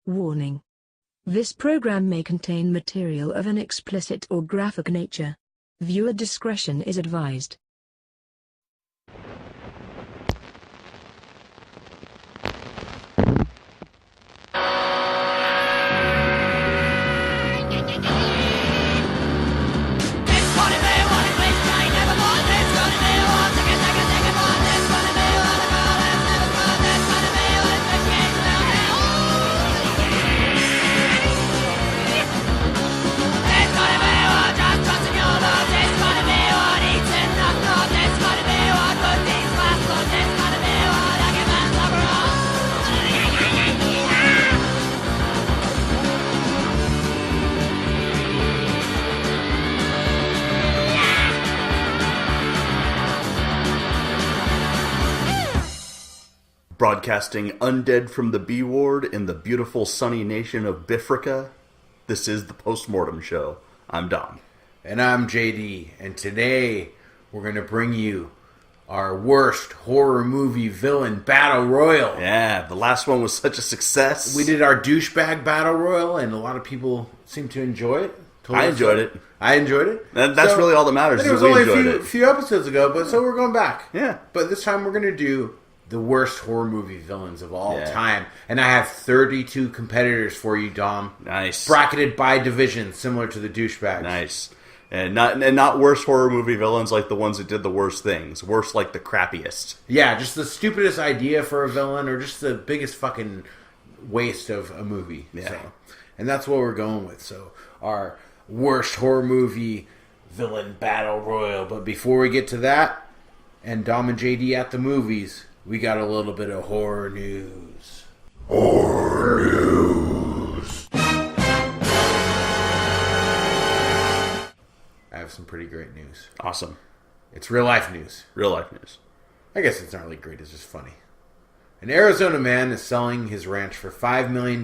Warning. This program may contain material of an explicit or graphic nature. Viewer discretion is advised. Broadcasting undead from the B Ward in the beautiful sunny nation of Bifrica, this is the Post-Mortem Show. I'm Dom. And I'm JD, and today we're going to bring you our worst horror movie villain battle royal. Yeah, the last one was such a success. We did our douchebag battle royal, and a lot of people seem to enjoy it. I enjoyed it. I enjoyed it. That's really all that matters. It was only a few episodes ago, but so we're going back. Yeah. But this time we're going to do the worst horror movie villains of all time. And I have 32 competitors for you, Dom. Nice. Bracketed by division, similar to the douchebags. Nice. And not worst horror movie villains like the ones that did the worst things. Worst like the crappiest. Yeah, just the stupidest idea for a villain or just the biggest fucking waste of a movie. Yeah. So, and that's what we're going with. So our worst horror movie villain battle royal. But before we get to that, and Dom and JD at the movies, we got a little bit of horror news. Horror news. I have some pretty great news. Awesome. It's real life news. Real life news. I guess it's not really great, it's just funny. An Arizona man is selling his ranch for $5 million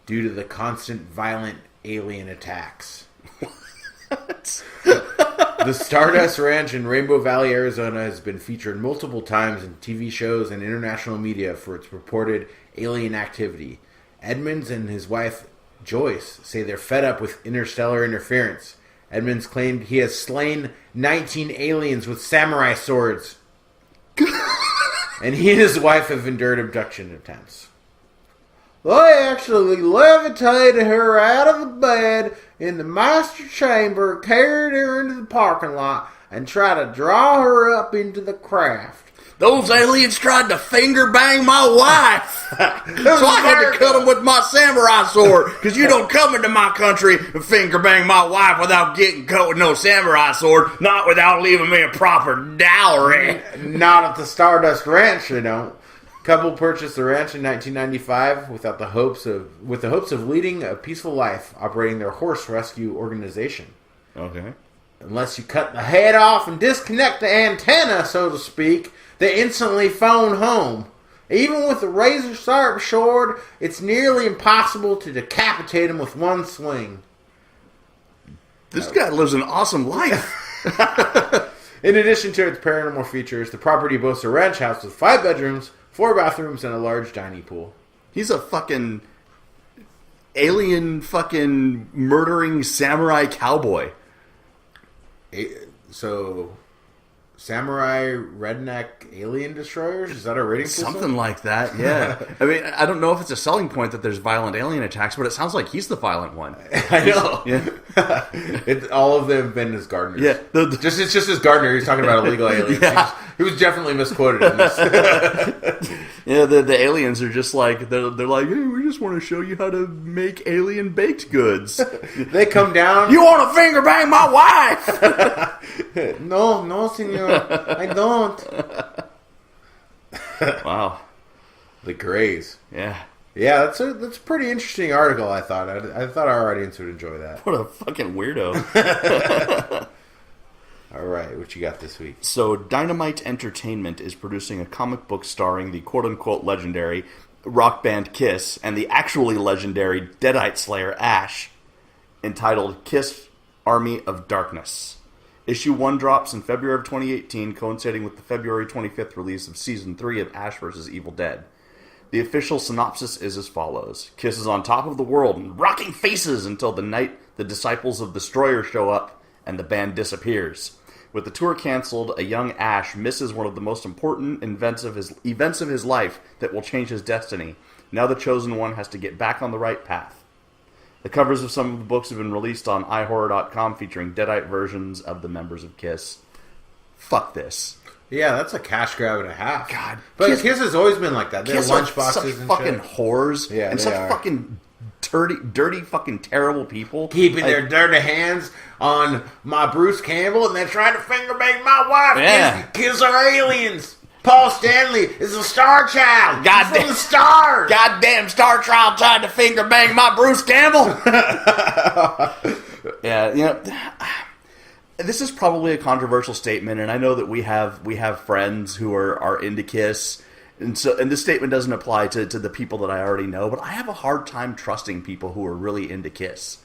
due to the constant violent alien attacks. What? The Stardust Ranch in Rainbow Valley, Arizona has been featured multiple times in TV shows and international media for its reported alien activity. Edmonds and his wife Joyce say they're fed up with interstellar interference. Edmonds claimed he has slain 19 aliens with samurai swords. And he and his wife have endured abduction attempts. They actually levitated her out of the bed in the master chamber, carried her into the parking lot, and tried to draw her up into the craft. Those aliens tried to finger bang my wife. So I had to cut them with my samurai sword. Because you don't come into my country and finger bang my wife without getting cut with no samurai sword. Not without leaving me a proper dowry. Not at the Stardust Ranch, you don't. Couple purchased the ranch in 1995 with the hopes of leading a peaceful life, operating their horse rescue organization. Okay. Unless you cut the head off and disconnect the antenna, so to speak, they instantly phone home. Even with a razor-sharp sword, it's nearly impossible to decapitate him with one swing. This guy lives an awesome life. In addition to its paranormal features, the property boasts a ranch house with 5 bedrooms, 4 bathrooms, and a large dining pool. He's a fucking alien fucking murdering samurai cowboy. So, samurai redneck alien destroyers? Is that a rating system? Something like that, yeah. I mean, I don't know if it's a selling point that there's violent alien attacks, but it sounds like he's the violent one. I know. Yeah. All of them have been his gardeners. Yeah. It's just his gardener. He's talking about illegal aliens. Yeah. He was definitely misquoted in this. Yeah, the aliens are just like, they're like, hey, we just want to show you how to make alien baked goods. They come down. You want to finger bang my wife? No, senor. I don't. Wow. The Greys. Yeah. Yeah, that's a pretty interesting article, I thought. I thought our audience would enjoy that. What a fucking weirdo. All right, what you got this week? So, Dynamite Entertainment is producing a comic book starring the quote-unquote legendary rock band Kiss and the actually legendary Deadite Slayer Ash, entitled Kiss Army of Darkness. Issue 1 drops in February of 2018, coinciding with the February 25th release of Season 3 of Ash vs. Evil Dead. The official synopsis is as follows. Kiss is on top of the world and rocking faces until the night the disciples of Destroyer show up and the band disappears. With the tour canceled, a young Ash misses one of the most important events of his life that will change his destiny. Now the Chosen One has to get back on the right path. The covers of some of the books have been released on iHorror.com featuring Deadite versions of the members of Kiss. Fuck this. Yeah, that's a cash grab and a half. God. But Kiss has always been like that. They're Kiss lunchboxes such and fucking shit. whores. Yeah, and they such are. fucking dirty, fucking terrible people. Keeping their dirty hands on my Bruce Campbell and they're trying to finger bang my wife. Yeah. Kids are aliens. Paul Stanley is a star child. Goddamn. He's from the stars. Goddamn Star Child trying to finger bang my Bruce Campbell. Yeah, you know, this is probably a controversial statement, and I know that we have friends who are into Kiss, and this statement doesn't apply to the people that I already know, but I have a hard time trusting people who are really into Kiss.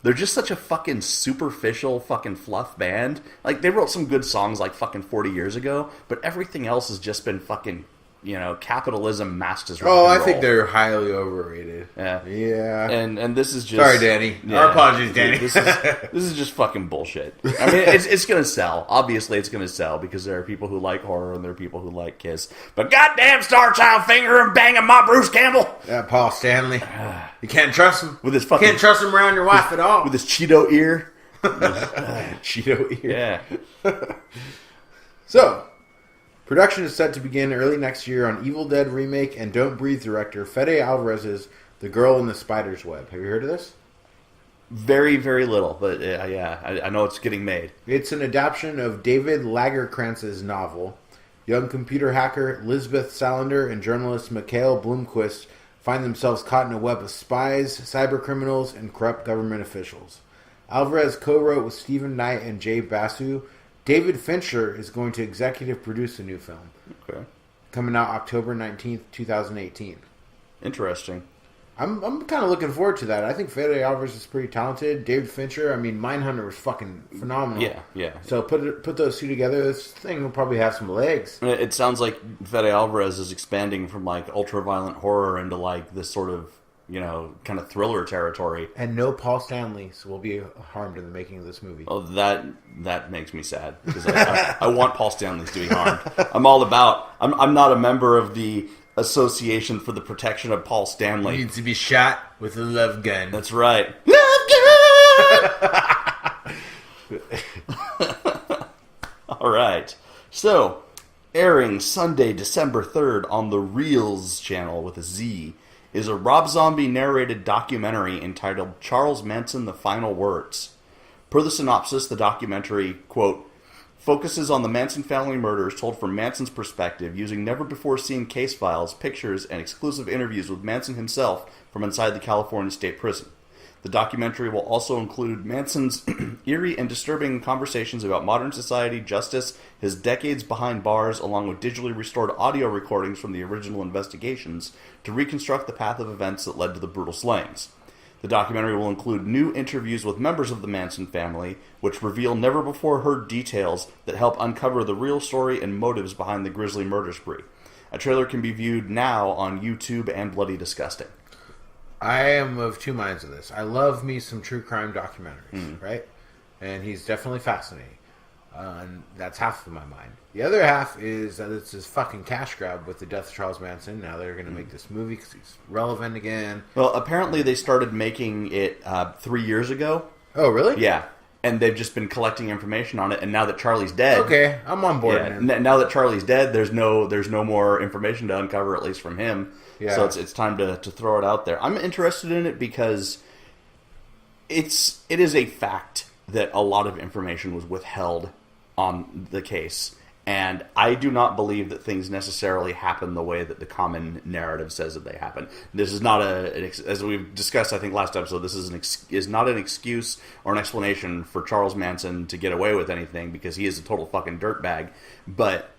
They're just such a fucking superficial fucking fluff band. Like, they wrote some good songs like fucking 40 years ago, but everything else has just been fucking, you know, capitalism masked as rock and I roll. think they're highly overrated. Yeah. Yeah. And this is just... Sorry, Danny. Yeah. Our apologies, Danny. This is just fucking bullshit. I mean, it's going to sell. Obviously, it's going to sell because there are people who like horror and there are people who like Kiss. But goddamn Star Child finger and banging my Bruce Campbell. That Paul Stanley. You can't trust him. With his fucking... Can't trust him around your wife at all. With his Cheeto ear. Cheeto ear. Yeah. So, production is set to begin early next year on Evil Dead remake and Don't Breathe director Fede Alvarez's The Girl in the Spider's Web. Have you heard of this? Very, very little, but yeah, I know it's getting made. It's an adaptation of David Lagerkrantz's novel. Young computer hacker Lisbeth Salander and journalist Mikhail Blomquist find themselves caught in a web of spies, cyber criminals, and corrupt government officials. Alvarez co-wrote with Stephen Knight and Jay Basu. David Fincher is going to executive produce the new film. Okay. Coming out October 19th, 2018. Interesting. I'm kind of looking forward to that. I think Fede Alvarez is pretty talented. David Fincher, I mean, Mindhunter was fucking phenomenal. Yeah. So put those two together, this thing will probably have some legs. It sounds like Fede Alvarez is expanding from like ultra-violent horror into like this sort of, you know, kind of thriller territory. And no Paul Stanley will be harmed in the making of this movie. Oh, that makes me sad because I want Paul Stanley to be harmed. I'm all about. I'm not a member of the Association for the Protection of Paul Stanley. He needs to be shot with a love gun. That's right. Love gun. All right. So, airing Sunday, December 3rd on the Reels channel with a Z is a Rob Zombie narrated documentary entitled Charles Manson: The Final Words. Per the synopsis, the documentary, quote, focuses on the Manson family murders told from Manson's perspective using never-before-seen case files, pictures, and exclusive interviews with Manson himself from inside the California State Prison. The documentary will also include Manson's eerie and disturbing conversations about modern society, justice, his decades behind bars, along with digitally restored audio recordings from the original investigations to reconstruct the path of events that led to the brutal slayings. The documentary will include new interviews with members of the Manson family, which reveal never-before-heard details that help uncover the real story and motives behind the grisly murder spree. A trailer can be viewed now on YouTube and Bloody Disgusting. I am of two minds of this. I love me some true crime documentaries, right? And he's definitely fascinating. And that's half of my mind. The other half is that it's this fucking cash grab with the death of Charles Manson. Now they're going to make this movie because he's relevant again. Well, apparently they started making it 3 years ago. Oh, really? Yeah. And they've just been collecting information on it. And now that Charlie's dead... Okay, I'm on board. Yeah, now that Charlie's dead, there's no more information to uncover, at least from him. Yeah. So it's time to throw it out there. I'm interested in it because it is a fact that a lot of information was withheld on the case. And I do not believe that things necessarily happen the way that the common narrative says that they happen. This is not as we've discussed, I think, last episode, this is not an excuse or an explanation for Charles Manson to get away with anything because he is a total fucking dirtbag. But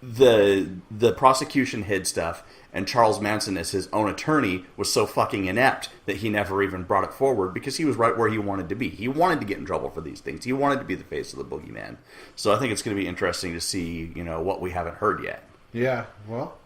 the prosecution hid stuff, and Charles Manson, as his own attorney, was so fucking inept that he never even brought it forward because he was right where he wanted to be. He wanted to get in trouble for these things. He wanted to be the face of the boogeyman. So I think it's going to be interesting to see, what we haven't heard yet. Yeah, well,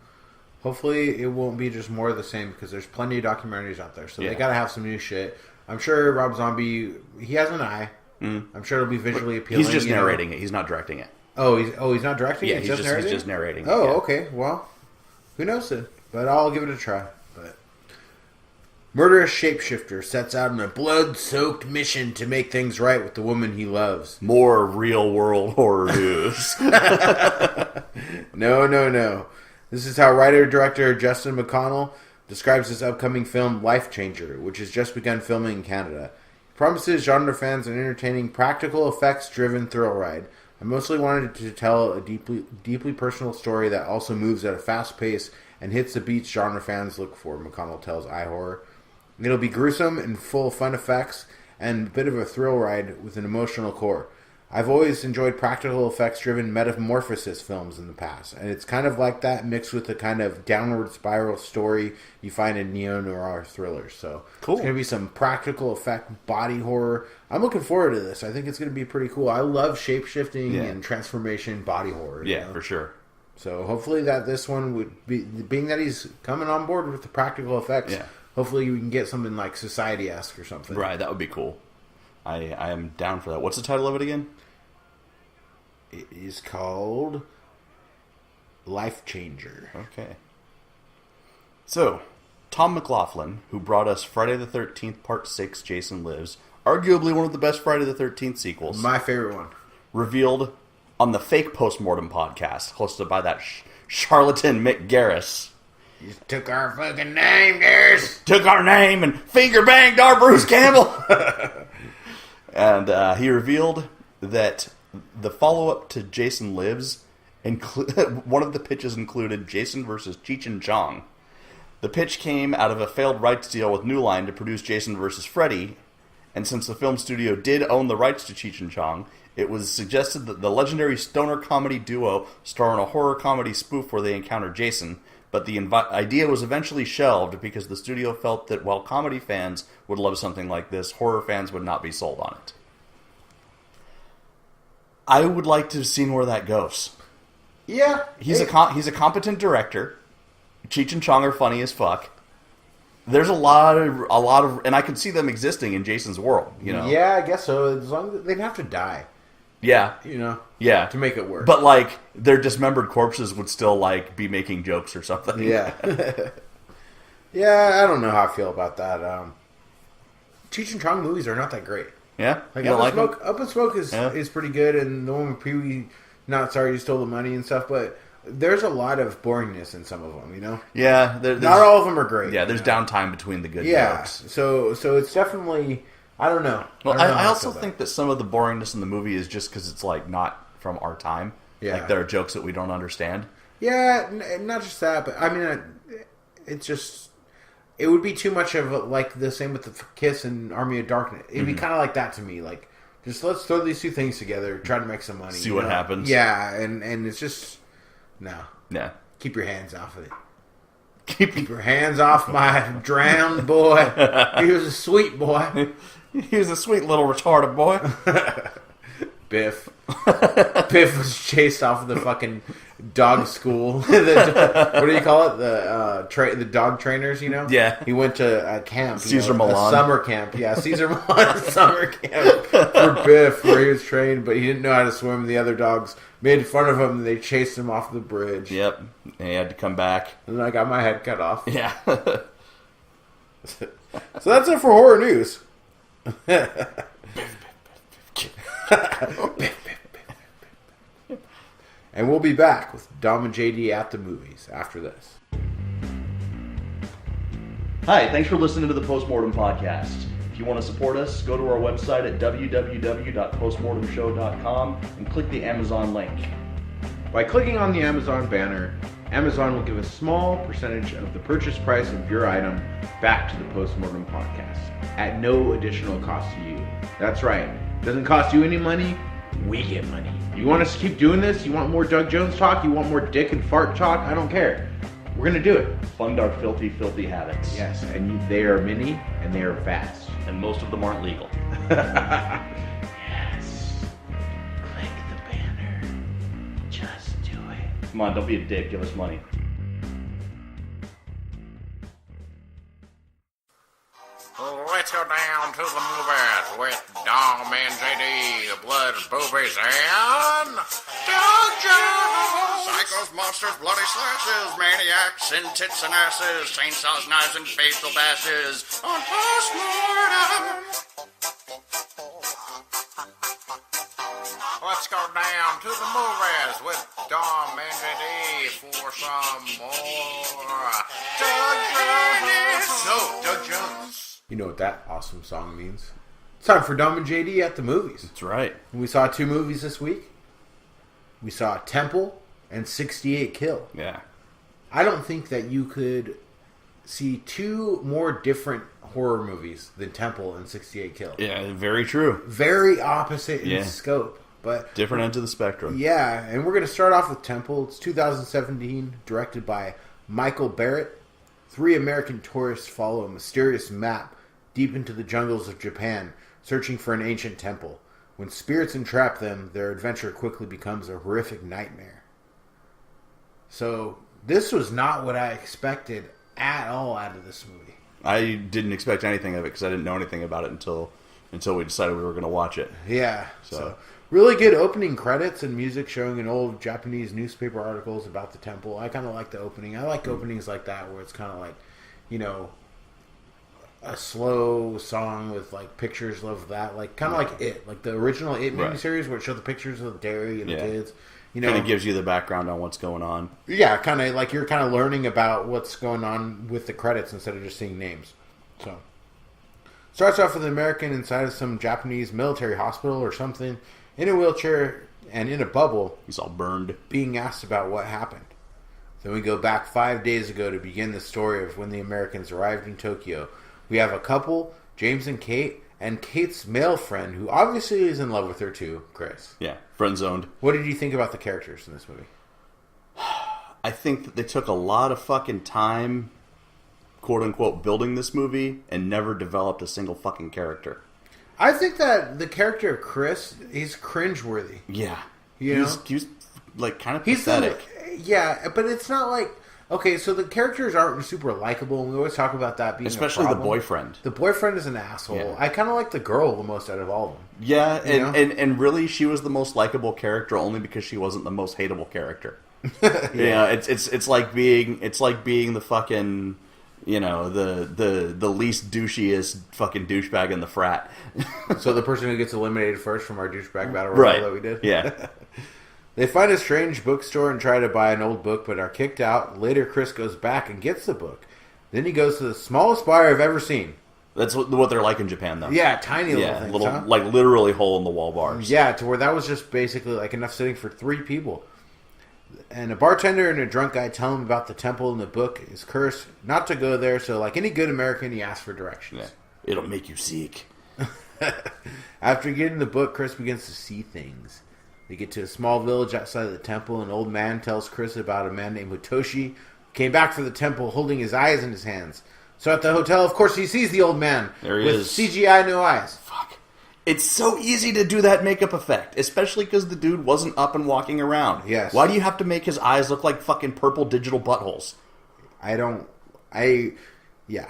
hopefully it won't be just more of the same because there's plenty of documentaries out there. So Yeah. they got to have some new shit. I'm sure Rob Zombie, he has an eye. I'm sure it'll be visually appealing. He's just narrating it. He's not directing it. He's not directing Yeah, it? he's just narrating it. Oh, yeah. okay. Well, who knows then? But I'll give it a try. But murderous shapeshifter sets out on a blood-soaked mission to make things right with the woman he loves. More real-world horror news. No. This is how writer-director Justin McConnell describes his upcoming film Life Changer, which has just begun filming in Canada. He promises genre fans an entertaining, practical effects-driven thrill ride. I mostly wanted to tell a deeply personal story that also moves at a fast pace and hits the beats genre fans look for, McConnell tells iHorror. It'll be gruesome and full of fun effects and a bit of a thrill ride with an emotional core. I've always enjoyed practical effects-driven metamorphosis films in the past, and it's kind of like that mixed with the kind of downward spiral story you find in neo-noir thrillers. So cool. It's going to be some practical effect body horror. I'm looking forward to this. I think it's going to be pretty cool. I love shape-shifting and transformation body horror. Yeah, for sure. So hopefully that this one would be, being that he's coming on board with the practical effects, hopefully we can get something like Society-esque or something. Right, that would be cool. I am down for that. What's the title of it again? It is called Life Changer. Okay. So, Tom McLaughlin, who brought us Friday the 13th Part 6, Jason Lives, arguably one of the best Friday the 13th sequels. My favorite one. Revealed on the fake Postmortem podcast, hosted by that charlatan Mick Garris. You took our fucking name, Garris! Took our name and finger banged our Bruce Campbell! And he revealed that the follow-up to Jason Lives, one of the pitches included Jason versus Cheech and Chong. The pitch came out of a failed rights deal with New Line to produce Jason versus Freddy, and since the film studio did own the rights to Cheech and Chong, it was suggested that the legendary stoner comedy duo star in a horror comedy spoof where they encounter Jason, but the idea was eventually shelved because the studio felt that while comedy fans would love something like this, horror fans would not be sold on it. I would like to have seen where that goes. Yeah. He's a competent director. Cheech and Chong are funny as fuck. There's a lot of, and I could see them existing in Jason's world, you know? Yeah, I guess so. As long as they'd have to die. Yeah. You know? Yeah. To make it work. But, like, their dismembered corpses would still, like, be making jokes or something. Yeah. Yeah, I don't know how I feel about that. Cheech and Chong movies are not that great. Yeah? Like, you don't like them? Up in Smoke is pretty good, and the one with Pee-wee, Not Sorry You Stole the Money and stuff, but there's a lot of boringness in some of them, you know? Yeah. Not all of them are great. Yeah, there's downtime between the good jokes. So it's definitely, I don't know. Well, I also think that some of the boringness in the movie is just because it's, like, not from our time. Yeah. Like, there are jokes that we don't understand. Yeah, not just that, but, I mean, it's just, it would be too much of, like, the same with the Kiss and Army of Darkness. It'd be kind of like that to me, like, just let's throw these two things together, try to make some money. See what happens. Yeah, and it's just, no. Yeah. Keep your hands off of it. Keep your hands off my drowned boy. He was a sweet boy. He was a sweet little retarded boy. Biff. Biff was chased off of the fucking dog school. What do you call it? The dog trainers, you know? Yeah. He went to a camp. Caesar Milan. A summer camp. Yeah, Caesar Milan summer camp for Biff, where he was trained, but he didn't know how to swim. The other dogs made fun of him, and they chased him off the bridge. Yep. And he had to come back. And then I got my head cut off. Yeah. So that's it for horror news. And we'll be back with Dom and JD at the movies after this. Hi, thanks for listening to the Postmortem Podcast. If you want to support us, go to our website at www.postmortemshow.com and click the Amazon link. By clicking on the Amazon banner, Amazon will give a small percentage of the purchase price of your item back to the Postmortem Podcast at no additional cost to you. That's right. It doesn't cost you any money. We get money. You want us to keep doing this? You want more Doug Jones talk? You want more dick and fart talk? I don't care. We're going to do it. Fund our filthy, filthy habits. Yes, and they are many, and they are fast. And most of them aren't legal. Yes. Click the banner. Just do it. Come on, don't be a dick. Give us money. Let's go down to the movies with Dom and JD, the blood, boobies, and Doug Jones. Psychos, monsters, bloody slashes, maniacs, and tits and asses, chainsaws, knives, and facial bashes on Postmortem. Let's go down to the movies with Dom and JD for some more Doug Jones. No, Doug Jones. You know what that awesome song means. It's time for Dom and JD at the movies. That's right. We saw 2 movies this week. We saw Temple and 68 Kill. Yeah. I don't think that you could see 2 more different horror movies than Temple and 68 Kill. Yeah, very true. Very opposite in scope. But different ends of the spectrum. Yeah, and we're going to start off with Temple. It's 2017, directed by Michael Barrett. 3 American tourists follow a mysterious map deep into the jungles of Japan, searching for an ancient temple. When spirits entrap them, their adventure quickly becomes a horrific nightmare. So, this was not what I expected at all out of this movie. I didn't expect anything of it because I didn't know anything about it until we decided we were going to watch it. Yeah, so really good opening credits and music showing in old Japanese newspaper articles about the temple. I kind of like the opening. I like openings like that where it's kind of like, you know, a slow song with like pictures of that, like kind of like It, like the original It miniseries where it showed the pictures of Derry and the kids. You know, kind of gives you the background on what's going on. Yeah, kind of like you're kind of learning about what's going on with the credits instead of just seeing names. So starts off with an American inside of some Japanese military hospital or something, in a wheelchair and in a bubble. He's all burned, being asked about what happened. Then we go back 5 days ago to begin the story of when the Americans arrived in Tokyo. We have a couple, James and Kate, and Kate's male friend, who obviously is in love with her too, Chris. Yeah, friend-zoned. What did you think about the characters in this movie? I think that they took a lot of fucking time, quote-unquote, building this movie and never developed a single fucking character. I think that the character of Chris, he's cringeworthy. Yeah. He was like kind of pathetic. Yeah, but it's not like... Okay, so the characters aren't super likable, and we always talk about that being especially a problem. The boyfriend. The boyfriend is an asshole. Yeah. I kind of like the girl the most out of all of them. Yeah, and really she was the most likable character only because she wasn't the most hateable character. Yeah, it's like being the fucking, you know, the least douchiest fucking douchebag in the frat. So the person who gets eliminated first from our douchebag battle royale that we did? Yeah. They find a strange bookstore and try to buy an old book, but are kicked out. Later, Chris goes back and gets the book. Then he goes to the smallest bar I've ever seen. That's what they're like in Japan, though. Yeah, tiny little things. Huh? Like literally hole-in-the-wall bars. Yeah, to where that was just basically like enough sitting for 3 people. And a bartender and a drunk guy tell him about the temple, and the book is cursed not to go there. So like any good American, he asks for directions. Yeah. It'll make you seek. After getting the book, Chris begins to see things. They get to a small village outside of the temple. An old man tells Chris about a man named Mutoshi who came back from the temple holding his eyes in his hands. So at the hotel, of course, he sees the old man with CGI no eyes. Fuck. It's so easy to do that makeup effect, especially because the dude wasn't up and walking around. Yes. Why do you have to make his eyes look like fucking purple digital buttholes? Yeah.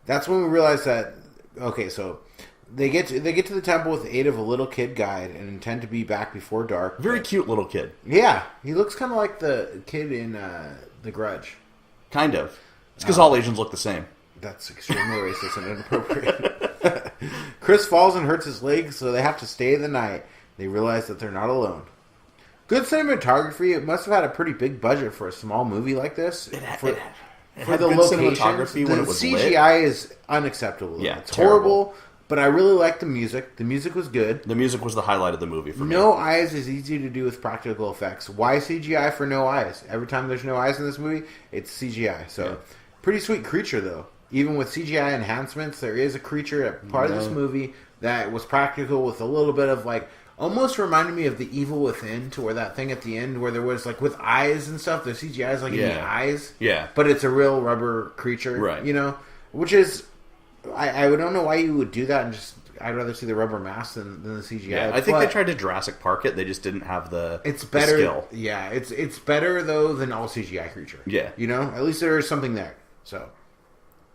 That's when we realized that, okay, so... They get to the temple with the aid of a little kid guide and intend to be back before dark. Very cute little kid. Yeah, he looks kind of like the kid in The Grudge. Kind of. It's because all Asians look the same. That's extremely racist and inappropriate. Chris falls and hurts his leg, so they have to stay the night. They realize that they're not alone. Good cinematography. It must have had a pretty big budget for a small movie like this. For the locations, when it was CGI is unacceptable. Yeah, it's horrible. But I really liked the music. The music was good. The music was the highlight of the movie for me. No eyes is easy to do with practical effects. Why CGI for no eyes? Every time there's no eyes in this movie, it's CGI. So, pretty sweet creature, though. Even with CGI enhancements, there is a creature at part of this movie that was practical with a little bit of, like, almost reminded me of The Evil Within, to where that thing at the end where there was, like, with eyes and stuff, the CGI is, like, in the eyes. Yeah. But it's a real rubber creature. Right. You know? Which is... I don't know why you would do that, and just I'd rather see the rubber mask than the CGI. Yeah, I think they tried to Jurassic Park it. They just didn't have the skill. Yeah, it's better though than all CGI creature. Yeah, you know, at least there is something there. So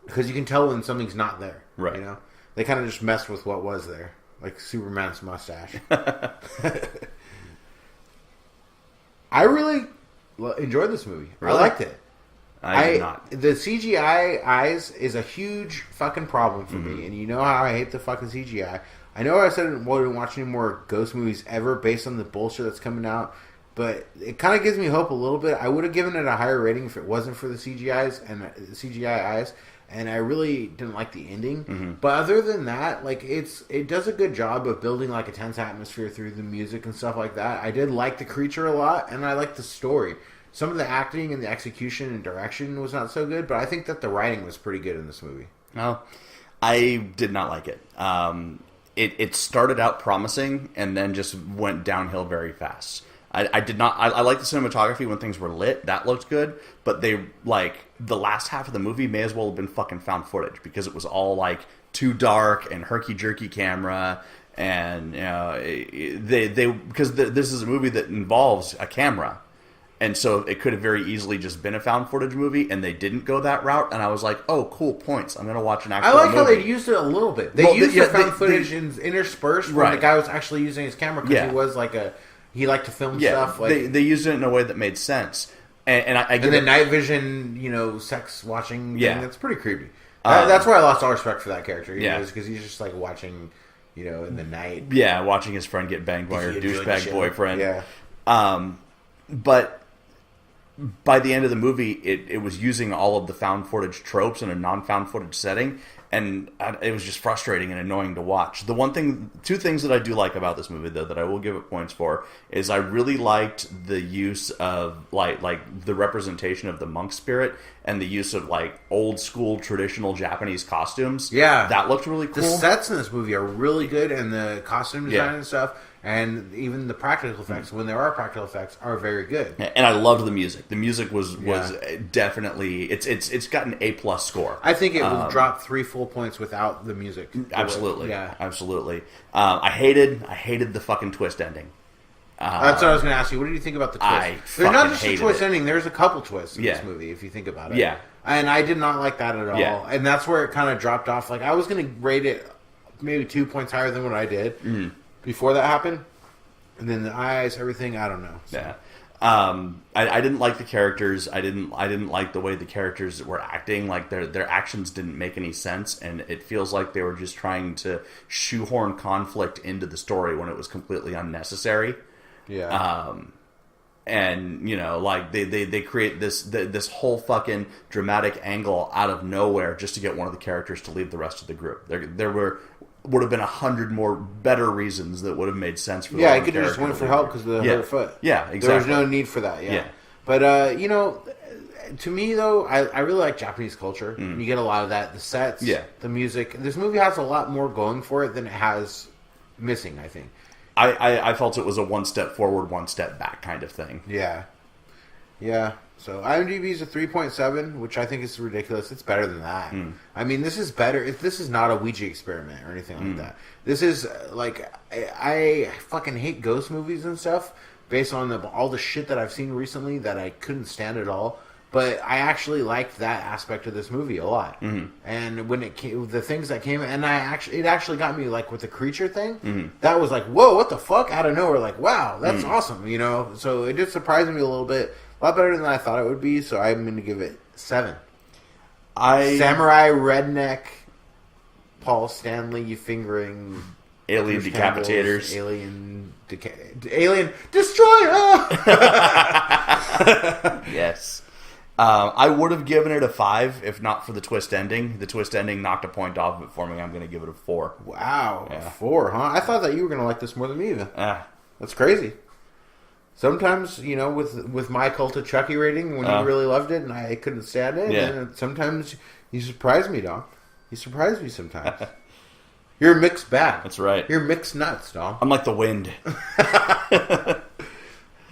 Because you can tell when something's not there. Right. You know? They kind of just messed with what was there. Like Superman's mustache. I really enjoyed this movie. Really? I liked it. I did not. The CGI eyes is a huge fucking problem for me. And you know how I hate the fucking CGI. I know I said I wouldn't watch any more ghost movies ever based on the bullshit that's coming out. But it kind of gives me hope a little bit. I would have given it a higher rating if it wasn't for the CGI eyes. And I really didn't like the ending. But other than that, like it does a good job of building like a tense atmosphere through the music and stuff like that. I did like the creature a lot, and I liked the story. Some of the acting and the execution and direction was not so good, but I think that the writing was pretty good in this movie. No, I did not like it. It started out promising and then just went downhill very fast. I did not. I like the cinematography when things were lit. That looked good, but the last half of the movie may as well have been fucking found footage because it was all like too dark and herky jerky camera, and you know because this is a movie that involves a camera, and so it could have very easily just been a found footage movie, and they didn't go that route. And I was like, oh, cool points. I'm gonna watch an actual. I like movie. how they used it a little bit. They used the found footage interspersed when right. the guy was actually using his camera because he was like he liked to film stuff. Like they used it in a way that made sense, and I the night vision, sex watching thing. That's pretty creepy. That's why I lost all respect for that character. Because he's just like watching, in the night. Yeah, watching his friend get banged by her douchebag boyfriend. Yeah. But by the end of the movie, it was using all of the found footage tropes in a non-found footage setting, and it was just frustrating and annoying to watch. Two things that I do like about this movie, though, that I will give it points for, is I really liked the use of like the representation of the monk spirit and the use of like old school traditional Japanese costumes. Yeah, that looked really cool. The sets in this movie are really good, and the costume design and stuff. And even the practical effects, when there are practical effects, are very good. And I loved the music. The music was definitely it's got an A+ score. I think it would drop 3 full points without the music. Absolutely, absolutely. I hated the fucking twist ending. That's what I was going to ask you. What did you think about the twist? There's not just a twist ending. There's a couple twists in this movie, if you think about it. Yeah, and I did not like that at all. Yeah. And that's where it kind of dropped off. Like I was going to rate it maybe 2 points higher than what I did. Before that happened, and then the eyes, everything, I don't know. So. Yeah, I didn't like the characters. I didn't like the way the characters were acting. Like their actions didn't make any sense, and it feels like they were just trying to shoehorn conflict into the story when it was completely unnecessary. Yeah. And like they create this whole fucking dramatic angle out of nowhere just to get one of the characters to leave the rest of the group. There would have been 100 more better reasons that would have made sense for the I could have just went for help because of her foot. Yeah, exactly. There was no need for that. Yeah. But to me though, I really like Japanese culture. You get a lot of that. The sets, the music. This movie has a lot more going for it than it has missing, I think. I felt it was a one step forward, one step back kind of thing. Yeah. So IMDb is a 3.7, which I think is ridiculous. It's better than that. I mean, this is better. This is not a Ouija experiment or anything like that. This is like I fucking hate ghost movies and stuff based on all the shit that I've seen recently that I couldn't stand at all. But I actually liked that aspect of this movie a lot. And when it came, the things that came, and it actually got me like with the creature thing. That was like, whoa, what the fuck? Out of nowhere, like, wow, that's awesome, So it just surprised me a little bit. A lot better than I thought it would be, so I'm going to give it 7. Samurai redneck, Paul Stanley, you fingering alien decapitators, alien destroyer. Yes, I would have given it a 5 if not for the twist ending. The twist ending knocked a point off of it for me. I'm going to give it a 4. Wow, a 4, huh? I thought that you were going to like this more than me, even. That's crazy. Sometimes, with my Cult of Chucky rating, when you really loved it and I couldn't stand it, and sometimes you surprise me, dog. You surprise me sometimes. You're a mixed bag. That's right. You're mixed nuts, dog. I'm like the wind.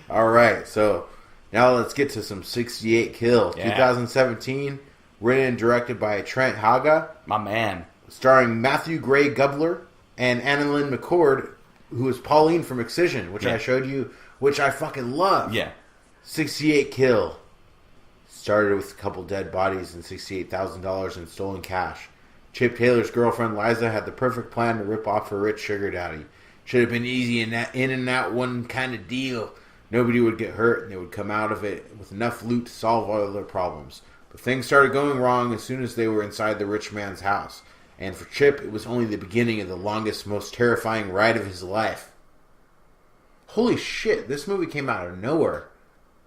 All right, so now let's get to some 68 Kill. 2017, written and directed by Trent Haga. My man. Starring Matthew Gray Gubler and Annalyn McCord, who is Pauline from Excision, which I showed you, which I fucking love. 68 Kill. Started with a couple dead bodies and $68,000 in stolen cash. Chip Taylor's girlfriend Liza had the perfect plan to rip off her rich sugar daddy. Should have been easy in and out one kind of deal. Nobody would get hurt and they would come out of it with enough loot to solve all their problems. But things started going wrong as soon as they were inside the rich man's house. And for Chip, it was only the beginning of the longest, most terrifying ride of his life. Holy shit, this movie came out of nowhere.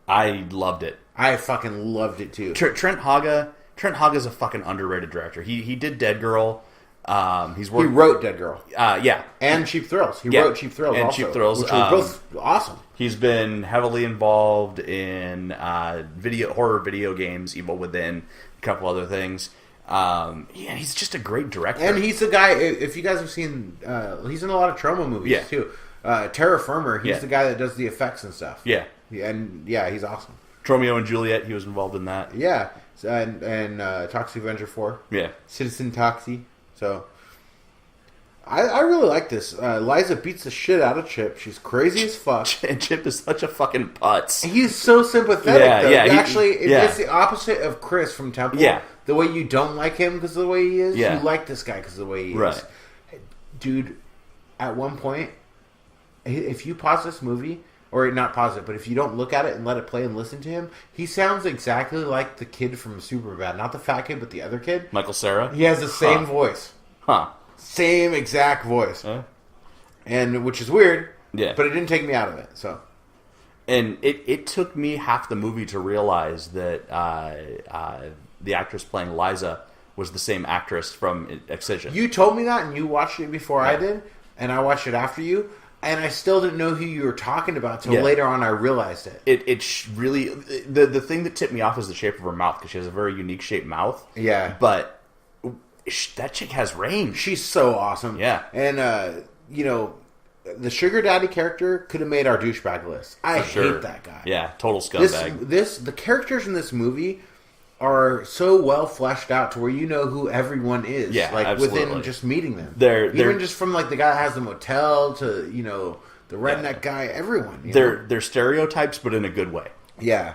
I loved it. I fucking loved it too. Trent Haga's a fucking underrated director. He did Dead Girl. He wrote Dead Girl. Yeah. And Cheap Thrills. He wrote Cheap Thrills and also. Cheap Thrills. Which were both awesome. He's been heavily involved in horror video games, Evil Within, a couple other things. He's just a great director. And he's the guy, if you guys have seen, he's in a lot of trauma movies too. Terra Firma, he's the guy that does the effects and stuff. Yeah. And he's awesome. Romeo and Juliet, he was involved in that. Yeah. And Toxic Avenger 4. Yeah. Citizen Toxie. So, I really like this. Liza beats the shit out of Chip. She's crazy as fuck. And Chip is such a fucking putz. He's so sympathetic, though. Yeah, It's the opposite of Chris from Temple. Yeah. The way you don't like him because of the way he is, yeah. You like this guy because of the way he is. Right. Dude, at one point, if you pause this movie, or not pause it, but if you don't look at it and let it play and listen to him, he sounds exactly like the kid from Superbad. Not the fat kid, but the other kid. Michael Cera? He has the same voice. Huh. Same exact voice. And which is weird, yeah. But it didn't take me out of it, so. And it took me half the movie to realize that the actress playing Liza was the same actress from Excision. You told me that, and you watched it before I did, and I watched it after you, and I still didn't know who you were talking about till later on I realized it. It really... The thing that tipped me off is the shape of her mouth, because she has a very unique shaped mouth. Yeah. But that chick has range. She's so awesome. Yeah. And, the sugar daddy character could have made our douchebag list. I hate that guy. Yeah, total scumbag. The characters in this movie are so well fleshed out to where you know who everyone is. Yeah, like absolutely. Within just meeting them. They're just from like the guy that has the motel to the redneck guy. Everyone. They're stereotypes, but in a good way. Yeah,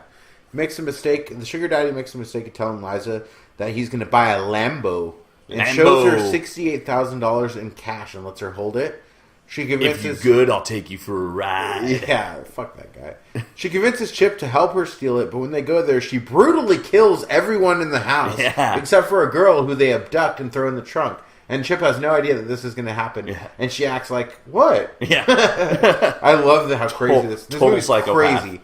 makes a mistake. The sugar daddy makes a mistake of telling Liza that he's going to buy a Lambo and shows her $68,000 in cash and lets her hold it. She convinces, if you're good, I'll take you for a ride. Yeah, fuck that guy. She convinces Chip to help her steal it, but when they go there, she brutally kills everyone in the house. Yeah. Except for a girl who they abduct and throw in the trunk. And Chip has no idea that this is going to happen. Yeah. And she acts like, what? Yeah. I love how crazy this movie's psychopath. Crazy.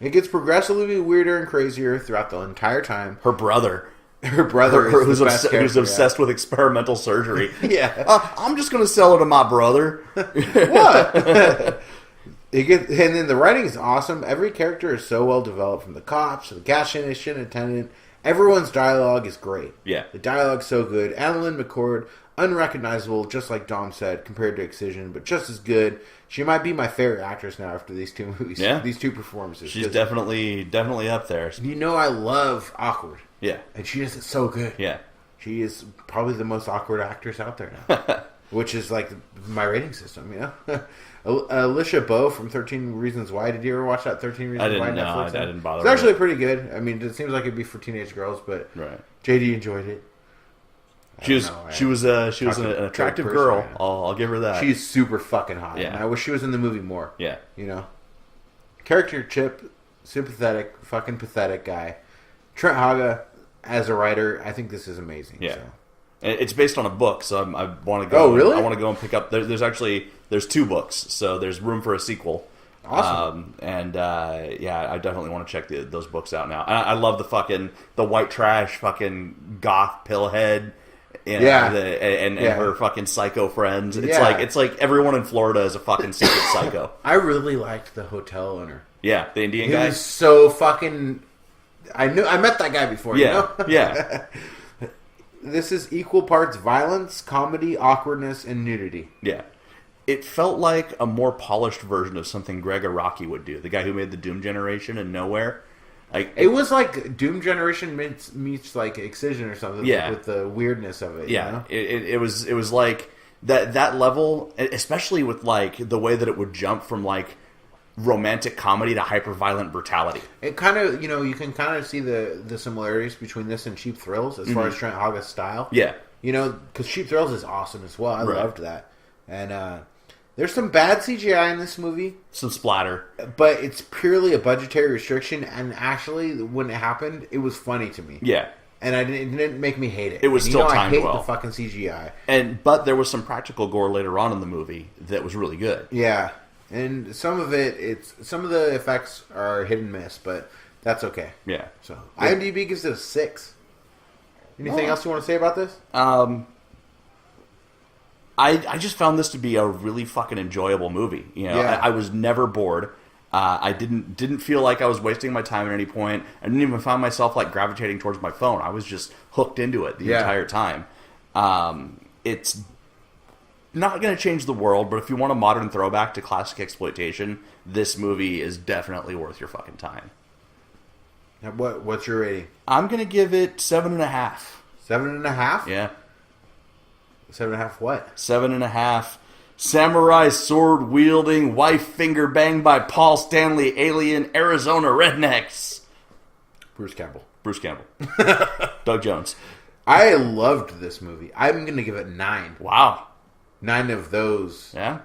It gets progressively weirder and crazier throughout the entire time. Her brother is the best who's obsessed with experimental surgery. Yeah. I'm just going to sell it to my brother. What? And then the writing is awesome. Every character is so well developed, from the cops to the gas station attendant. Everyone's dialogue is great. Yeah. The dialogue's so good. Annalyn McCord, unrecognizable, just like Dom said, compared to Excision, but just as good. She might be my favorite actress now after these two movies. Yeah. These two performances. She's definitely up there. I love Awkward. Yeah. And she does it so good. Yeah. She is probably the most awkward actress out there now. Which is like my rating system, Alicia Bowe from 13 Reasons Why. Did you ever watch that 13 Reasons Why? I didn't bother. It's actually pretty good. I mean, it seems like it'd be for teenage girls, but JD enjoyed it. She was an attractive girl. Right, I'll give her that. She's super fucking hot. Yeah. And I wish she was in the movie more. Yeah. Character Chip, sympathetic, fucking pathetic guy. Trent Haga, as a writer, I think this is amazing. Yeah. So. It's based on a book, so I want to go. Oh, really? I want to go and pick up. There's two books, so there's room for a sequel. Awesome. I definitely want to check those books out now. I love the white trash fucking goth pillhead. And her fucking psycho friends. It's like everyone in Florida is a fucking secret psycho. I really liked the hotel owner. Yeah, the Indian guy. He was so fucking. I met that guy before. Yeah, yeah. This is equal parts violence, comedy, awkwardness, and nudity. Yeah. It felt like a more polished version of something Greg Araki would do. The guy who made the Doom Generation and Nowhere. It was like Doom Generation meets like Excision or something. Yeah. With the weirdness of it. Yeah. It was like that level, especially with like the way that it would jump from like romantic comedy to hyper-violent brutality. It kind of, you can kind of see the similarities between this and Cheap Thrills as far as Trent Hogga's style. Yeah. Because Cheap Thrills is awesome as well. I loved that. And there's some bad CGI in this movie. Some splatter. But it's purely a budgetary restriction, and actually, when it happened, it was funny to me. Yeah. And it didn't make me hate it. It was still timed well. I hate the fucking CGI. But there was some practical gore later on in the movie that was really good. Yeah. And some of the effects are hit and miss, but that's okay. Yeah. So IMDb gives it a 6. Anything else you want to say about this? I just found this to be a really fucking enjoyable movie. I was never bored. I didn't feel like I was wasting my time at any point. I didn't even find myself like gravitating towards my phone. I was just hooked into it the entire time. It's not going to change the world, but if you want a modern throwback to classic exploitation, this movie is definitely worth your fucking time. Now, what's your rating? I'm going to give it 7.5. 7.5? Yeah. 7.5 what? 7.5. Samurai sword wielding, wife finger banged by Paul Stanley alien Arizona rednecks. Bruce Campbell. Doug Jones. I loved this movie. I'm going to give it 9. Wow. 9 of those. Yeah?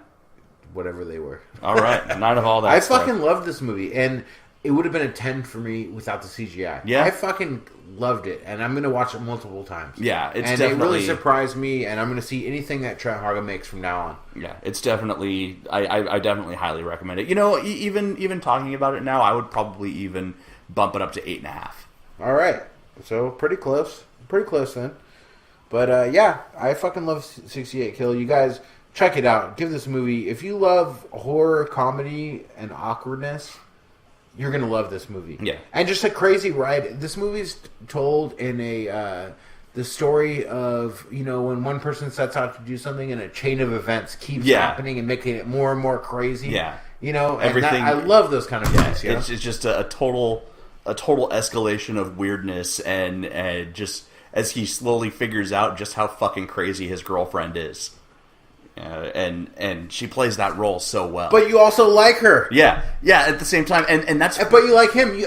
Whatever they were. All right. 9 of all that I stuff. fucking loved this movie. And it would have been a 10 for me without the CGI. Yeah. I fucking loved it. And I'm going to watch it multiple times. Yeah, it really surprised me. And I'm going to see anything that Trent Hogga makes from now on. Yeah, it's definitely... I definitely highly recommend it. Even talking about it now, I would probably even bump it up to 8.5. All right. So, pretty close. Pretty close then. But, yeah, I fucking love 68 Kill. You guys, check it out. Give this movie... If you love horror, comedy, and awkwardness, you're going to love this movie. Yeah. And just a crazy ride. This movie's told in the story of, when one person sets out to do something and a chain of events keeps happening and making it more and more crazy. Yeah. Everything. I love those kind of movies. It's just a total escalation of weirdness and just as he slowly figures out just how fucking crazy his girlfriend is. And she plays that role so well. But you also like her. Yeah, at the same time. And that's... But you like him.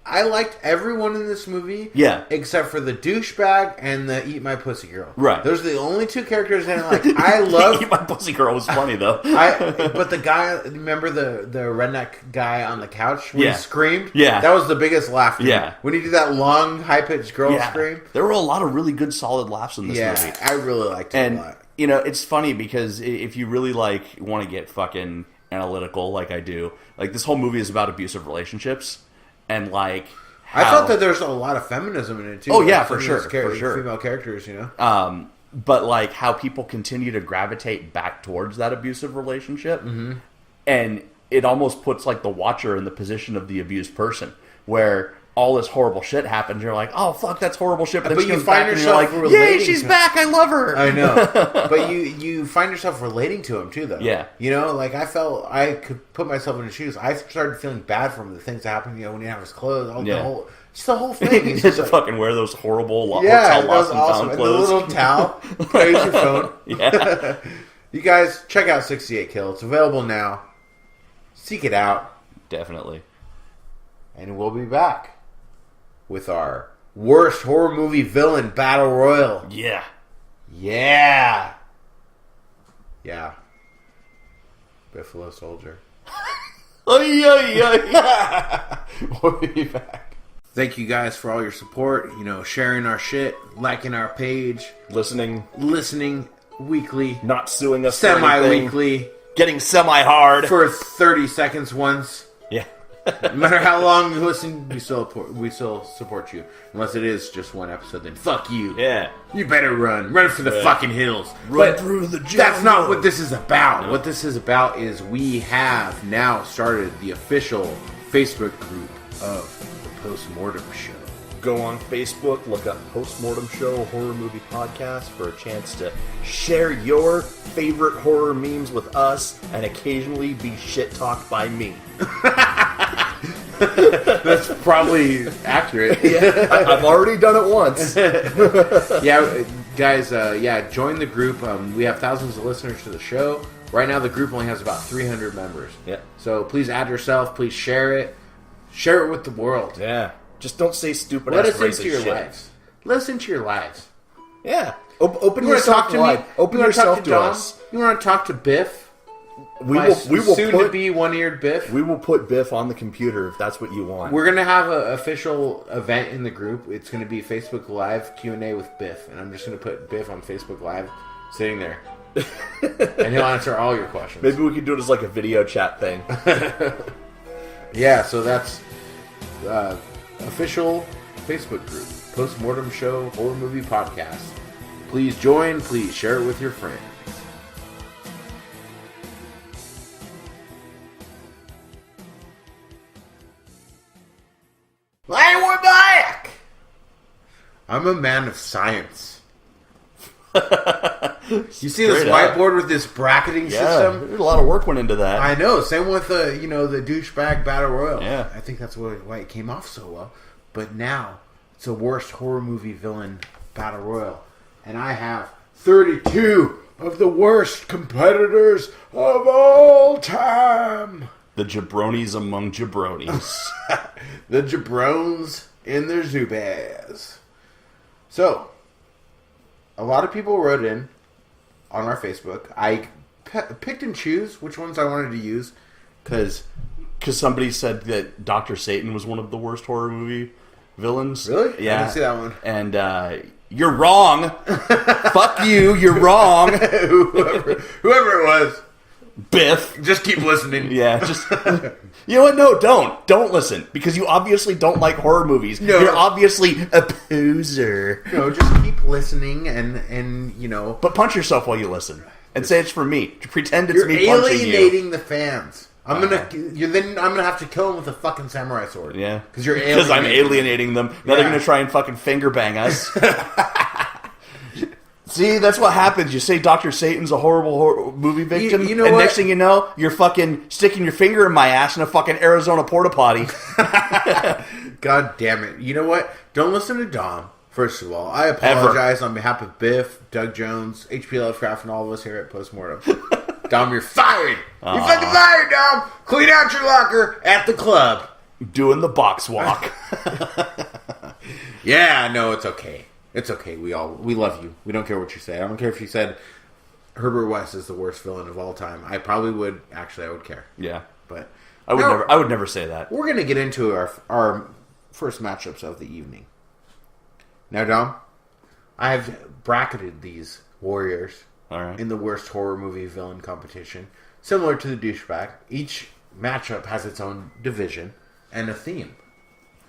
I liked everyone in this movie. Yeah. Except for the douchebag and the Eat My Pussy Girl. Right. Those are the only two characters I didn't like. I love... Eat My Pussy Girl was funny, though. But the guy... Remember the redneck guy on the couch when he screamed? Yeah. That was the biggest laugh to me. Yeah. When he did that long, high-pitched girl scream. There were a lot of really good, solid laughs in this movie. Yeah, I really liked it a lot. It's funny because if you really want to get fucking analytical like I do, this whole movie is about abusive relationships and how... I thought that there's a lot of feminism in it too. Oh yeah, for sure. Female characters, But how people continue to gravitate back towards that abusive relationship, and it almost puts the watcher in the position of the abused person, where all this horrible shit happens. You're like, oh fuck, that's horrible shit. But then you find yourself and you're like, yay, she's back. I love her. I know, but you find yourself relating to him too, though. Yeah, I felt I could put myself in his shoes. I started feeling bad for him. The things that happened, when he had his clothes, the whole thing. He's just fucking wear those horrible hotel that lost was and awesome. found And the clothes. little towel. Praise your phone. Yeah. You guys, check out 68 Kill. It's available now. Seek it out. Definitely. And we'll be back with our worst horror movie villain battle royal. Yeah. Yeah. Yeah. Buffalo Soldier. We'll be back. Thank you guys for all your support. Sharing our shit, liking our page, listening weekly, not suing us, semi-weekly, getting semi-hard for 30 seconds once. Yeah. No matter how long you listen, we still support you. Unless it is just one episode, then fuck you. Yeah. You better run for the fucking hills. Run through the jungle. That's not what this is about. No. What this is about is we have now started the official Facebook group of the Post-Mortem Show. Go on Facebook, look up Post-Mortem Show Horror Movie Podcast for a chance to share your favorite horror memes with us and occasionally be shit-talked by me. That's probably accurate. Yeah, I've already done it once. Yeah, Guys, join the group. We have thousands of listeners to the show. Right now, the group only has about 300 members. Yeah. So please add yourself. Please share it. Share it with the world. Yeah. Just don't say stupid Let ass us racist into your shit. lives. Let us into your lives. Yeah. Open You want to yourself talk to wide. me? Open You wanna yourself talk to Dom? us. You want to talk to Biff? We will soon put to be one-eared Biff. we will put Biff on the computer if that's what you want. We're gonna have an official event in the group. It's gonna be Facebook Live Q&A with Biff, and I'm just gonna put Biff on Facebook Live, sitting there, and he'll answer all your questions. Maybe we could do it as like a video chat thing. Yeah, so that's official Facebook group, Post Mortem Show Horror Movie Podcast. Please join. Please share it with your friends. Hey, we're back! I'm a man of science. You see this Straight up. whiteboard with this bracketing Yeah, system? there's a lot of work went into that. I know. Same with the douchebag battle royal. Yeah. I think that's why it came off so well. But now it's the worst horror movie villain battle royal, and I have 32 of the worst competitors of all time. The jabronis among jabronis. The jabrones in their Zubaz. So, a lot of people wrote in on our Facebook. I picked and choose which ones I wanted to use because somebody said that Dr. Satan was one of the worst horror movie villains. Really? Yeah. I didn't see that one. And you're wrong. Fuck you. You're wrong. whoever it was, Biff. just keep listening. Yeah, just... You know what? No, don't listen. Because you obviously don't like horror movies. No. You're obviously a poser. No, just keep listening and But punch yourself while you listen. And say it's for me. To pretend it's you're me punching you. alienating the fans. I'm gonna have to kill them with a fucking samurai sword. Yeah. Because I'm alienating them. Now they're going to try and fucking finger bang us. See, that's what happens. You say Dr. Satan's a horrible movie victim, You know and what? next thing you know, you're fucking sticking your finger in my ass in a fucking Arizona porta potty. God damn it. You know what? Don't listen to Dom, first of all. I apologize on behalf of Biff, Doug Jones, H.P. Lovecraft, and all of us here at Postmortem. Dom, you're fired! You're fucking fired, Dom! Clean out your locker at the club. Doing the box walk. Yeah, no, it's okay. It's okay. We love you. We don't care what you say. I don't care if you said Herbert West is the worst villain of all time. I probably would. Actually, I would care. Yeah. But I would never say that. we're going to get into our first matchups of the evening. Now, Dom, I have bracketed these warriors All right. in the worst horror movie villain competition, similar to the douchebag. Each matchup has its own division and a theme.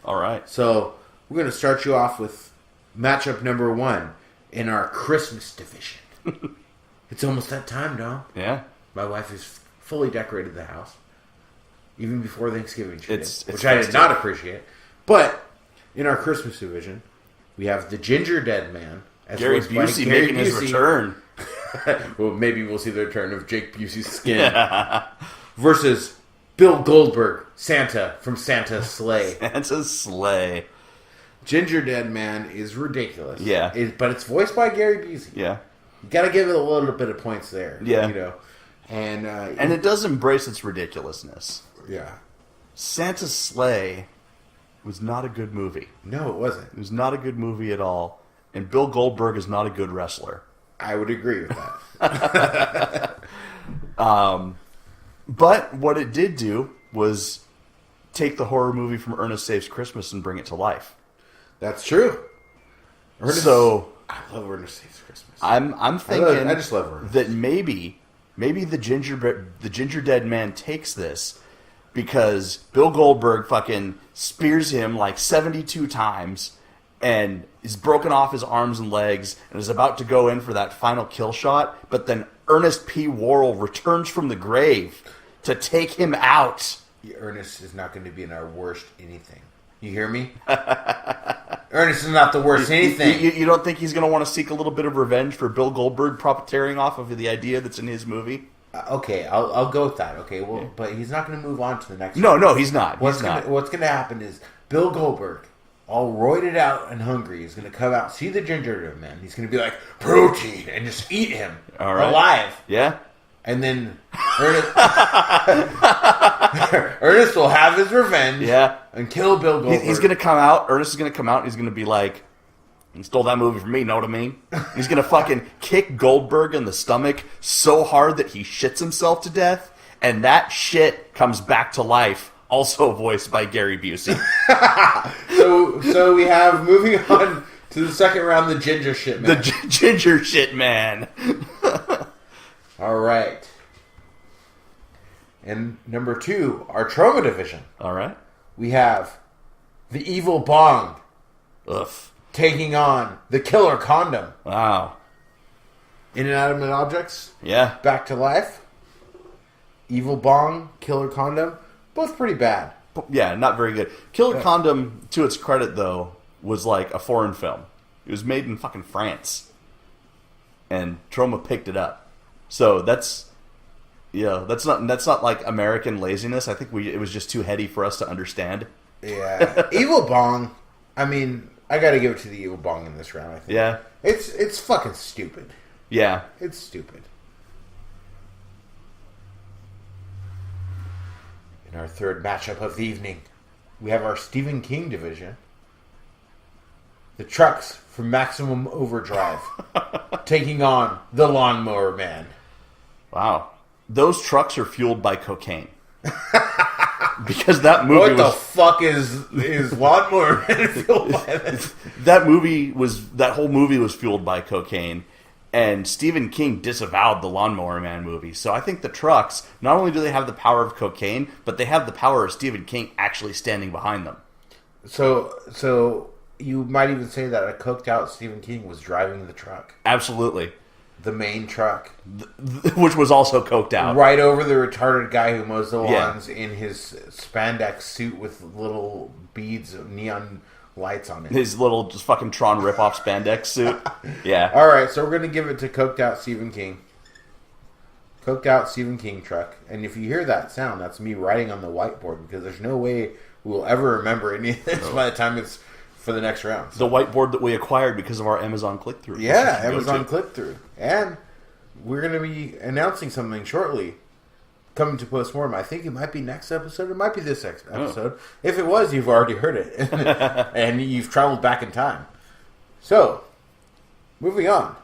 All right. So we're going to start you off with matchup number 1 in our Christmas division. It's almost that time, Dom. Yeah. My wife has fully decorated the house, even before Thanksgiving, It's which I did festive. not appreciate. But in our Christmas division, we have the Ginger Dead Man, as Gary voiced by Busey Gary making his Busey. return. Well, maybe we'll see the return of Jake Busey's skin versus Bill Goldberg, Santa from Santa's Sleigh. Santa's sleigh. Ginger Dead Man is ridiculous. Yeah. But it's voiced by Gary Busey. Yeah. You gotta give it a little bit of points there. Yeah. And it does embrace its ridiculousness. yeah. Santa's sleigh was not a good movie. No, it wasn't. It was not a good movie at all. And Bill Goldberg is not a good wrestler. I would agree with that. But what it did do was take the horror movie from Ernest Saves Christmas and bring it to life. That's true. So I love Ernest Saves Christmas. I'm thinking I just love Ernest. that maybe the Ginger Dead Man takes this because Bill Goldberg fucking spears him like 72 times and is broken off his arms and legs and is about to go in for that final kill shot, but then Ernest P. Worrell returns from the grave to take him out. Ernest is not going to be in our worst anything. You hear me? Ernest is not the worst anything. You don't think he's going to want to seek a little bit of revenge for Bill Goldberg profiteering off of the idea that's in his movie? Okay, I'll go with that. Okay, well, but he's not going to move on to the next. No, he's not. What's going to happen is Bill Goldberg all roided out and hungry, is going to come out, see the gingerbread man. He's going to be like, protein, and just eat him alive. Yeah. And then Ernest, Ernest will have his revenge. Yeah. And kill Bill Goldberg. He's going to come out. Ernest is going to come out. And he's going to be like, "You stole that movie from me, know what I mean?" He's going to fucking kick Goldberg in the stomach so hard that he shits himself to death. And that shit comes back to life. Also voiced by Gary Busey. So we have, moving on to the second round, the ginger shit man. The ginger shit man. All right. And number 2, our trauma division. All right. We have the evil bong. Ugh. Taking on the killer condom. Wow. Inanimate objects. Yeah. Back to life. Evil bong, killer condom. Both pretty bad. Yeah, not very good. Killer Condom, to its credit, though, was like a foreign film. It was made in fucking France. And Troma picked it up. So that's not like American laziness. I think it was just too heady for us to understand. Yeah. Evil bong, I mean, I gotta give it to the evil bong in this round, I think. Yeah. It's fucking stupid. Yeah. It's stupid. In our third matchup of the evening, we have our Stephen King division. The trucks from Maximum Overdrive taking on the Lawnmower Man. Wow. Those trucks are fueled by cocaine. Because that movie the fuck is Lawnmower Man fueled by this? That whole movie was fueled by cocaine. And Stephen King disavowed the Lawnmower Man movie. So I think the trucks, not only do they have the power of cocaine, but they have the power of Stephen King actually standing behind them. So you might even say that a coked out Stephen King was driving the truck. Absolutely. The main truck. Which was also coked out. Right over the retarded guy who mows the lawns in his spandex suit with little beads of neon lights on it. His little just fucking Tron ripoff spandex suit. Yeah. Alright, so we're going to give it to coked out Stephen King. Coked out Stephen King truck. And if you hear that sound, that's me writing on the whiteboard, because there's no way we'll ever remember any of this by the time it's for the next round. The whiteboard that we acquired because of our Amazon click-through. Yeah, Amazon click-through. And we're going to be announcing something shortly. Coming to Postmortem. I think it might be next episode. It might be this episode. Oh. If it was, you've already heard it. And you've traveled back in time. So, moving on.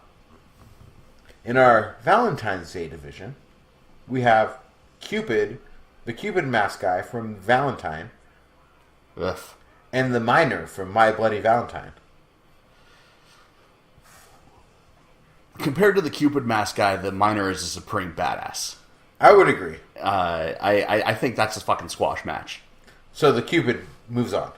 In our Valentine's Day division, we have Cupid, the Cupid mask guy from Valentine. Ugh. And the Miner from My Bloody Valentine. Compared to the Cupid mask guy, the Miner is a supreme badass. I would agree. I think that's a fucking squash match. So the Cupid moves on.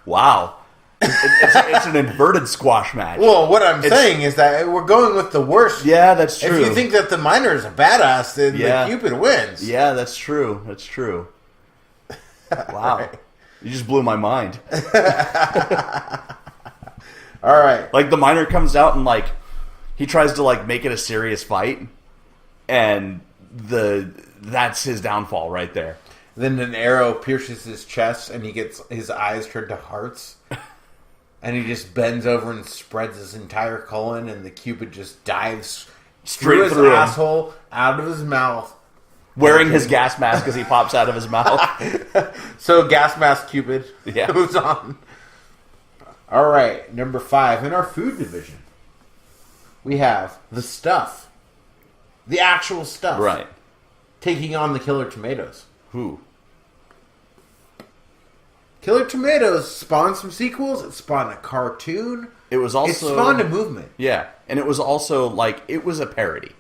Wow. It's an inverted squash match. Well, what I'm saying is that we're going with the worst. Yeah, that's true. If you think that the Miner is a badass, then the Cupid wins. Yeah, that's true. That's true. Wow. Right. You just blew my mind. All right. Like, the Miner comes out and, like, he tries to, like, make it a serious fight, and that's his downfall right there. Then an arrow pierces his chest, and he gets his eyes turned to hearts. And he just bends over and spreads his entire colon, and the Cupid just dives straight through his asshole, out of his mouth. Wearing his gas mask as he pops out of his mouth. So, gas mask Cupid moves on. All right, number 5 in our food division. We have the stuff. The actual stuff. Right. Taking on the Killer Tomatoes. Who? Killer Tomatoes spawned some sequels. It spawned a cartoon. It spawned a movement. Yeah. And it was also, like, it was a parody.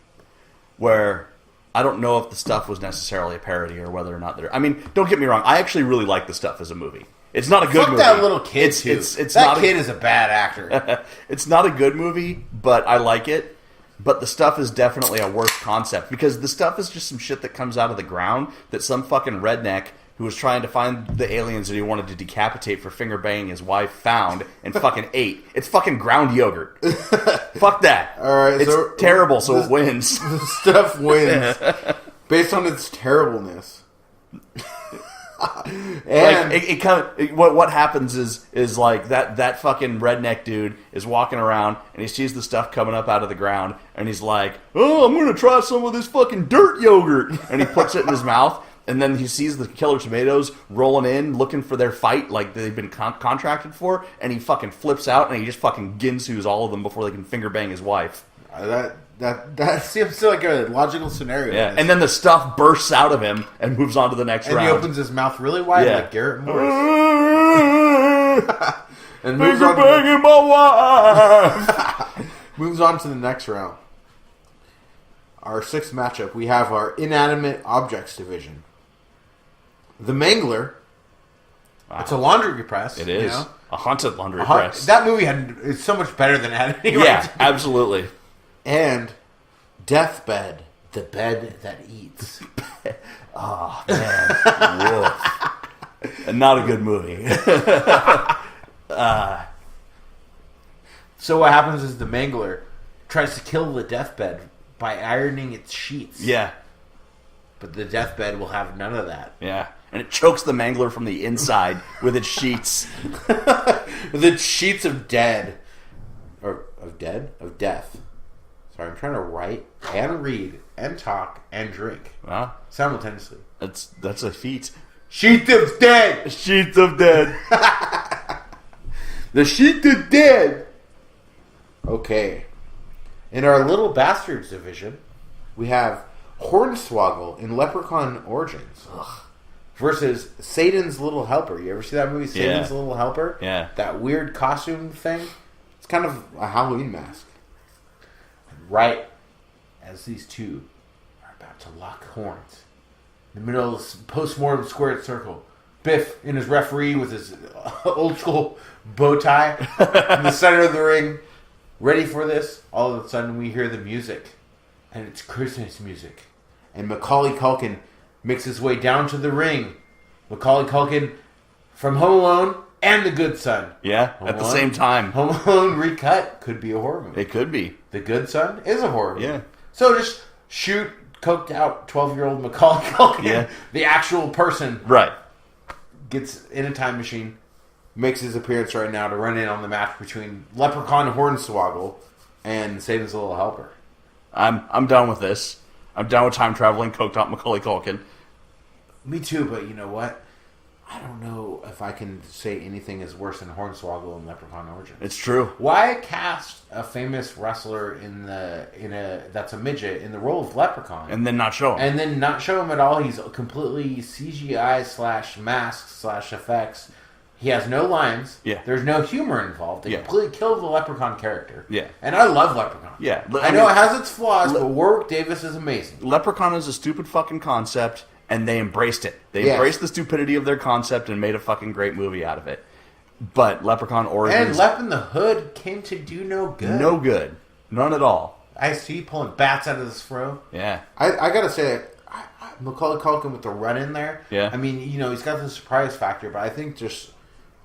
Where I don't know if the stuff was necessarily a parody or whether or not they're... I mean, don't get me wrong. I actually really like the stuff as a movie. It's not a good movie. Fuck that little kid, too. That kid is a bad actor. It's not a good movie, but I like it. But the stuff is definitely a worse concept. Because the stuff is just some shit that comes out of the ground that some fucking redneck who was trying to find the aliens that he wanted to decapitate for finger banging his wife found and fucking ate. It's fucking ground yogurt. Fuck that. All right, it's terrible, so it wins. The stuff wins based on its terribleness. And what happens is like that fucking redneck dude is walking around and he sees the stuff coming up out of the ground and he's like, oh, I'm gonna try some of this fucking dirt yogurt, and he puts it in his mouth. And then he sees the killer tomatoes rolling in, looking for their fight, like they've been contracted for, and he fucking flips out and he just fucking ginsus all of them before they can finger bang his wife. That seems like a logical scenario. Yeah, and then the stuff bursts out of him and moves on to the next round. And he opens his mouth really wide, like Garrett Morris. And moves finger banging my wife. Moves on to the next round. Our sixth matchup, we have our inanimate objects division. The Mangler. Wow. It's a laundry press. It is. You know? A haunted laundry press. That movie is so much better than it had any right to be. Absolutely. And Deathbed, the bed that eats. Oh, man. Not a good movie. So what happens is the Mangler tries to kill the deathbed by ironing its sheets. Yeah. But the deathbed will have none of that. Yeah. And it chokes the Mangler from the inside with its sheets. With its sheets of dead. Or of dead? Of death. Sorry, I'm trying to write and read and talk and drink. Wow. Simultaneously. That's a feat. Sheet of dead! Sheet of dead. The sheet of dead! Okay. In our Little Bastards division, we have Hornswoggle in Leprechaun Origins. Ugh. Versus Satan's Little Helper. You ever see that movie, Satan's Little Helper? Yeah. That weird costume thing? It's kind of a Halloween mask. Right as these two are about to lock horns, in the middle of the post-mortem squared circle, Biff in his referee with his old school bow tie in the center of the ring, ready for this. All of a sudden we hear the music, and it's Christmas music. And Macaulay Culkin makes his way down to the ring. Macaulay Culkin from Home Alone and The Good Son. Yeah, at the same time. Home Alone recut could be a horror movie. It could be. The Good Son is a horror movie. Yeah. So just shoot coked out 12-year-old Macaulay Culkin. Yeah. The actual person. Right. Gets in a time machine. Makes his appearance right now to run in on the match between Leprechaun Hornswoggle and Satan's Little Helper. I'm done with this. I'm done with time traveling coked out Macaulay Culkin. Me too, but you know what? I don't know if I can say anything is worse than Hornswoggle in Leprechaun Origins. It's true. Why cast a famous wrestler that's a midget in the role of Leprechaun and then not show him? And then not show him at all. He's completely CGI / masks / effects. He has no lines. Yeah. There's no humor involved. They completely killed the Leprechaun character. Yeah. And I love Leprechaun. Yeah. I know it has its flaws, but Warwick Davis is amazing. Leprechaun is a stupid fucking concept. And they embraced it. They embraced the stupidity of their concept and made a fucking great movie out of it. But Leprechaun Origins... And Lep in the Hood came to do no good. No good. None at all. I see pulling bats out of his throat. Yeah. I gotta say, Macaulay Culkin with the run in there. Yeah. I mean, you know, he's got the surprise factor, but I think just...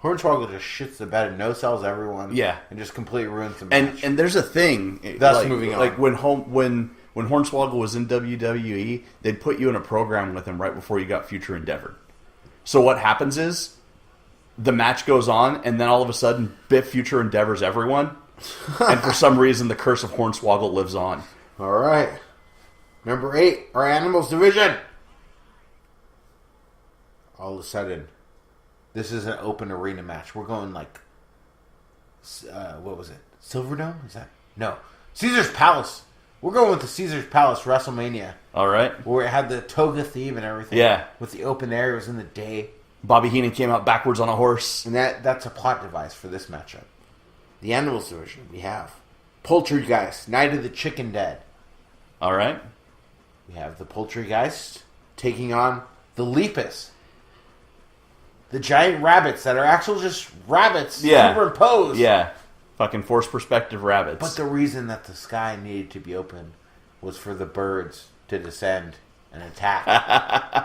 Hornswoggle just shits the bed and no-sells everyone. Yeah. And just completely ruins the match. And there's a thing... That's moving on. Like when Hornswoggle was in WWE, they'd put you in a program with him right before you got Future Endeavor. So what happens is, the match goes on, and then all of a sudden, Biff Future Endeavors everyone, and for some reason, the curse of Hornswoggle lives on. All right. Number 8, our Animals Division. All of a sudden, this is an open arena match. We're going like, what was it? Silverdome? Is that? No. Caesar's Palace. We're going with the Caesar's Palace WrestleMania. All right. Where it had the toga theme and everything. Yeah. With the open air. It was in the day. Bobby Heenan came out backwards on a horse. And that's a plot device for this matchup. The Animals Division, we have Poultrygeist, Night of the Chicken Dead. All right. We have the Poultrygeist taking on the Lepus. The giant rabbits that are actually just rabbits superimposed. Yeah. Fucking forced perspective rabbits. But the reason that the sky needed to be open was for the birds to descend and attack.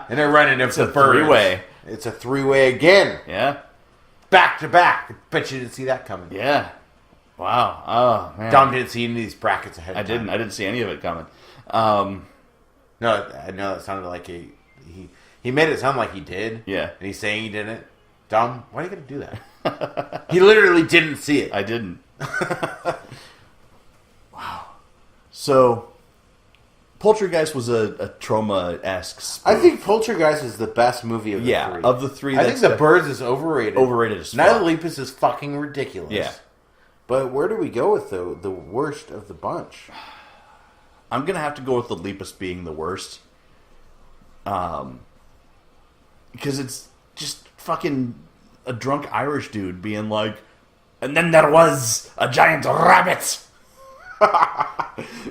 And they're running into the birds. Three-way. It's a three-way again. Yeah. Back to back. I bet you didn't see that coming. Yeah. Wow. Oh, man. Dom didn't see any of these brackets ahead of time. I didn't see any of it coming. No, I know that sounded like he He made it sound like he did. Yeah. And he's saying he didn't. Dom, why are you going to do that? He literally didn't see it. I didn't. Wow. So, Poltergeist was a trauma-esque spoof. I think Poltergeist is the best movie of the three. Yeah, of the three. I think The Birds is overrated. Overrated as fuck. Night of the Lepus is fucking ridiculous. Yeah. But where do we go with the worst of the bunch? I'm going to have to go with the Lepus being the worst. Because it's just fucking a drunk Irish dude being like, and then there was a giant rabbit.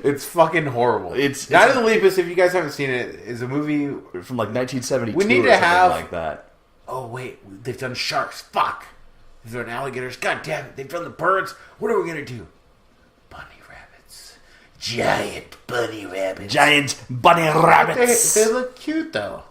It's fucking horrible. It's Night of the Lepus, if you guys haven't seen it, is a movie from like 1972 we need or to something have, like that. Oh, wait. They've done sharks. Fuck. They've done alligators. God damn it. They've done the birds. What are we going to do? Bunny rabbits. Giant bunny rabbits. Giant bunny rabbits. They look cute, though.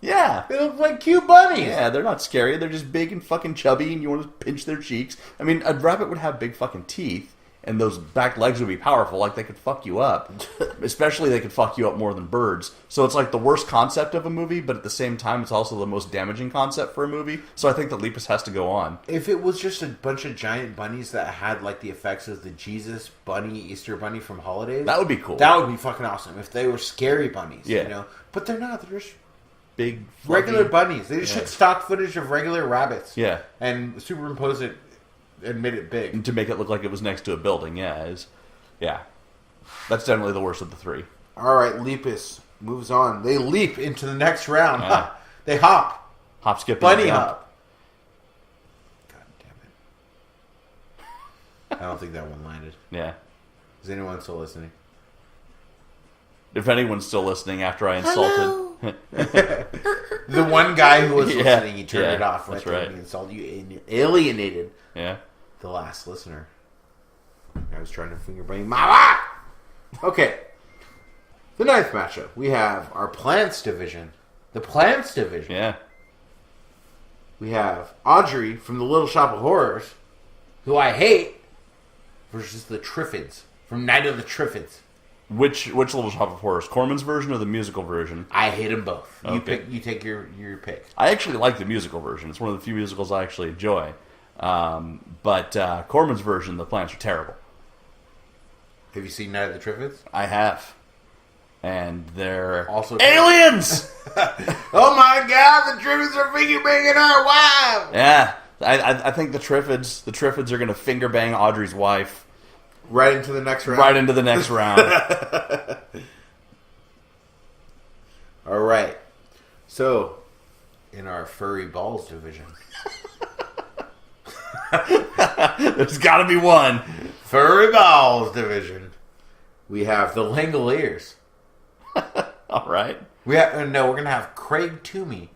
Yeah. They look like cute bunnies. Yeah, they're not scary. They're just big and fucking chubby, and you want to pinch their cheeks. I mean, a rabbit would have big fucking teeth, and those back legs would be powerful. Like, they could fuck you up. Especially, they could fuck you up more than birds. So it's like the worst concept of a movie, but at the same time, it's also the most damaging concept for a movie. So I think the Lepus has to go on. If it was just a bunch of giant bunnies that had, like, the effects of the Jesus bunny, Easter bunny from Holidays... That would be cool. That would be fucking awesome. If they were scary bunnies, Yeah. you know? But they're not. They're just... Big, regular fluffy. bunnies. They just took stock footage of regular rabbits. Yeah. And superimpose it and made it big. To make it look like it was next to a building, yeah. That's definitely the worst of the three. Alright, Lepus moves on. They leap into the next round. Yeah. They hop. Hop, skip, and Bunny jump. hop. God damn it. I don't think that one landed. Yeah. Is anyone still listening? If anyone's still listening after I insulted... The one guy who was listening, he turned it off. That's Right. right. He insulted you, alienated Yeah. the last listener. I was trying to finger bang Mama! Okay. The ninth matchup. We have our Plants division. The Plants division. Yeah. We have Audrey from the Little Shop of Horrors, who I hate, versus the Triffids from Night of the Triffids. Which Little Shop of Horrors? Corman's version or the musical version? I hate them both. You Okay. pick. You take your pick. I actually like the musical version. It's one of the few musicals I actually enjoy. But Corman's version, the plants are terrible. Have you seen Night of the Triffids? I have. And they're... Also aliens! Oh my god, the Triffids are finger banging our wife! Yeah. I think the Triffids are going to finger bang Audrey's wife. Right into the next round. Right into the next round. All right. So, in our furry balls division, There's got to be one. furry balls division, we have the Langoliers. All right. We have no. We're gonna have Craig Toomey,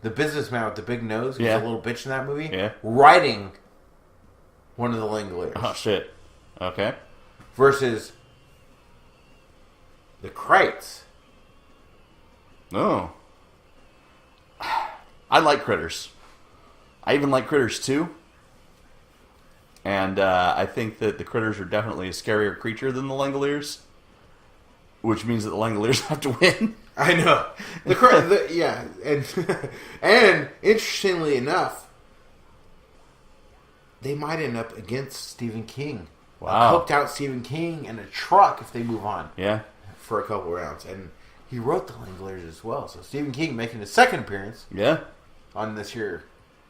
the businessman with the big nose, who's Yeah. a little bitch in that movie, Yeah. riding one of the Langoliers Oh, shit. Okay. versus the Krites. Oh. I like Critters. I even like Critters 2. And I think that the Critters are definitely a scarier creature than the Langoliers. Which means that the Langoliers have to win. I know. Yeah, and and interestingly enough, they might end up against Stephen King. Wow. Coked out Stephen King in a truck if they move on Yeah. for a couple rounds. And he wrote the Langoliers as well. So Stephen King making his second appearance Yeah. on this here.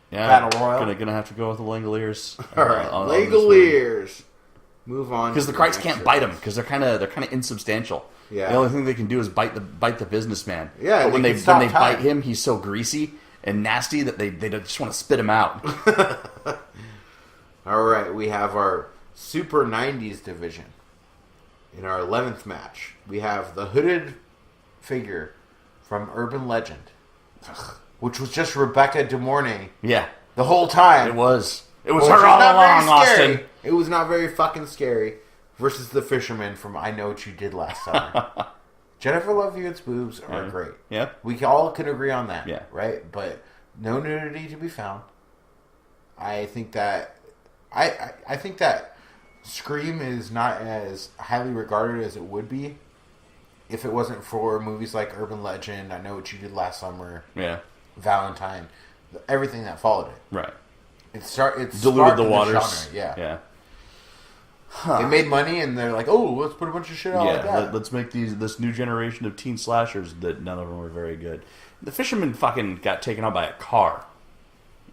Yeah. Battle Royale. Gonna have to go with the Langoliers. All right, Langoliers. Move on. Because the Krites can't bite them because they're kind of insubstantial. Yeah. The only thing they can do is bite the businessman. Yeah, But when they they can stop bite time. him, he's so greasy and nasty that they just want to spit him out. All right, we have our Super 90s division. In our 11th match, we have the hooded figure from Urban Legend, which was just Rebecca De Mornay Yeah. the whole time. It was. It was Which her was all not very along, scary. Austin. It was not very fucking scary. Versus the fisherman from I Know What You Did Last Summer. Jennifer Love Hewitt's boobs are great. Yeah. We all can agree on that. Yeah. Right? But no nudity to be found. I think that I think that Scream is not as highly regarded as it would be if it wasn't for movies like Urban Legend, I Know What You Did Last Summer, Valentine, everything that followed it. Right. It's diluted the waters. Genre, yeah. Huh. It made money, and they're like, "Oh, let's put a bunch of shit out like that. Let's make this new generation of teen slashers that none of them were very good." The Fisherman fucking got taken out by a car.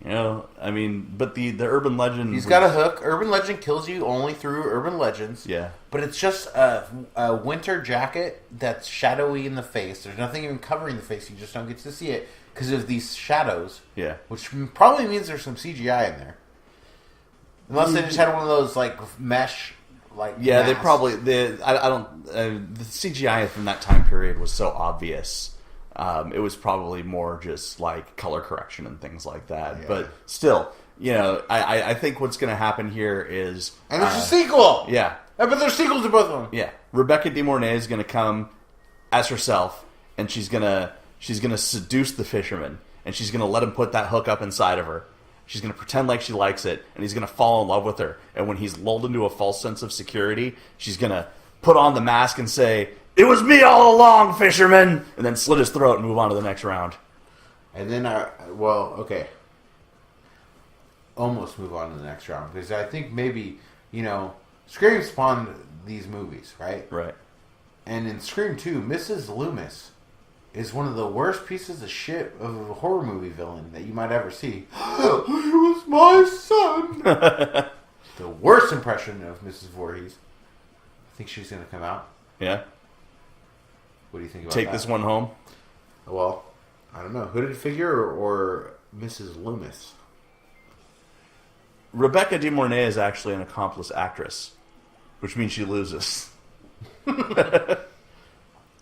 You know, I mean, but the Urban Legend... He's got a hook. Urban Legend kills you only through Urban Legends. Yeah. But it's just a winter jacket that's shadowy in the face. There's nothing even covering the face. You just don't get to see it because of these shadows. Yeah. Which probably means there's some CGI in there. Unless they just had one of those, like, mesh... Yeah, masks. they probably... the CGI from that time period was so obvious... it was probably more just like color correction and things like that. Yeah. But still, you know, I think what's going to happen here is... And there's a sequel! Yeah. But there's sequels to both of them. Yeah. Rebecca De Mornay is going to come as herself, and she's going to seduce the fisherman, and she's going to let him put that hook up inside of her. She's going to pretend like she likes it, and he's going to fall in love with her. And when he's lulled into a false sense of security, she's going to put on the mask and say... "It was me all along, fisherman!" And then slit his throat and move on to the next round. And then, almost move on to the next round. Because I think maybe, you know, Scream spawned these movies, right? Right. And in Scream 2, Mrs. Loomis is one of the worst pieces of shit of a horror movie villain that you might ever see. It was my son! The worst impression of Mrs. Voorhees. I think she's going to come out. Yeah. What do you think about Take that? this one home? Well, I don't know. Hooded figure or Mrs. Loomis? Rebecca De Mornay is actually an accomplice actress, which means she loses. I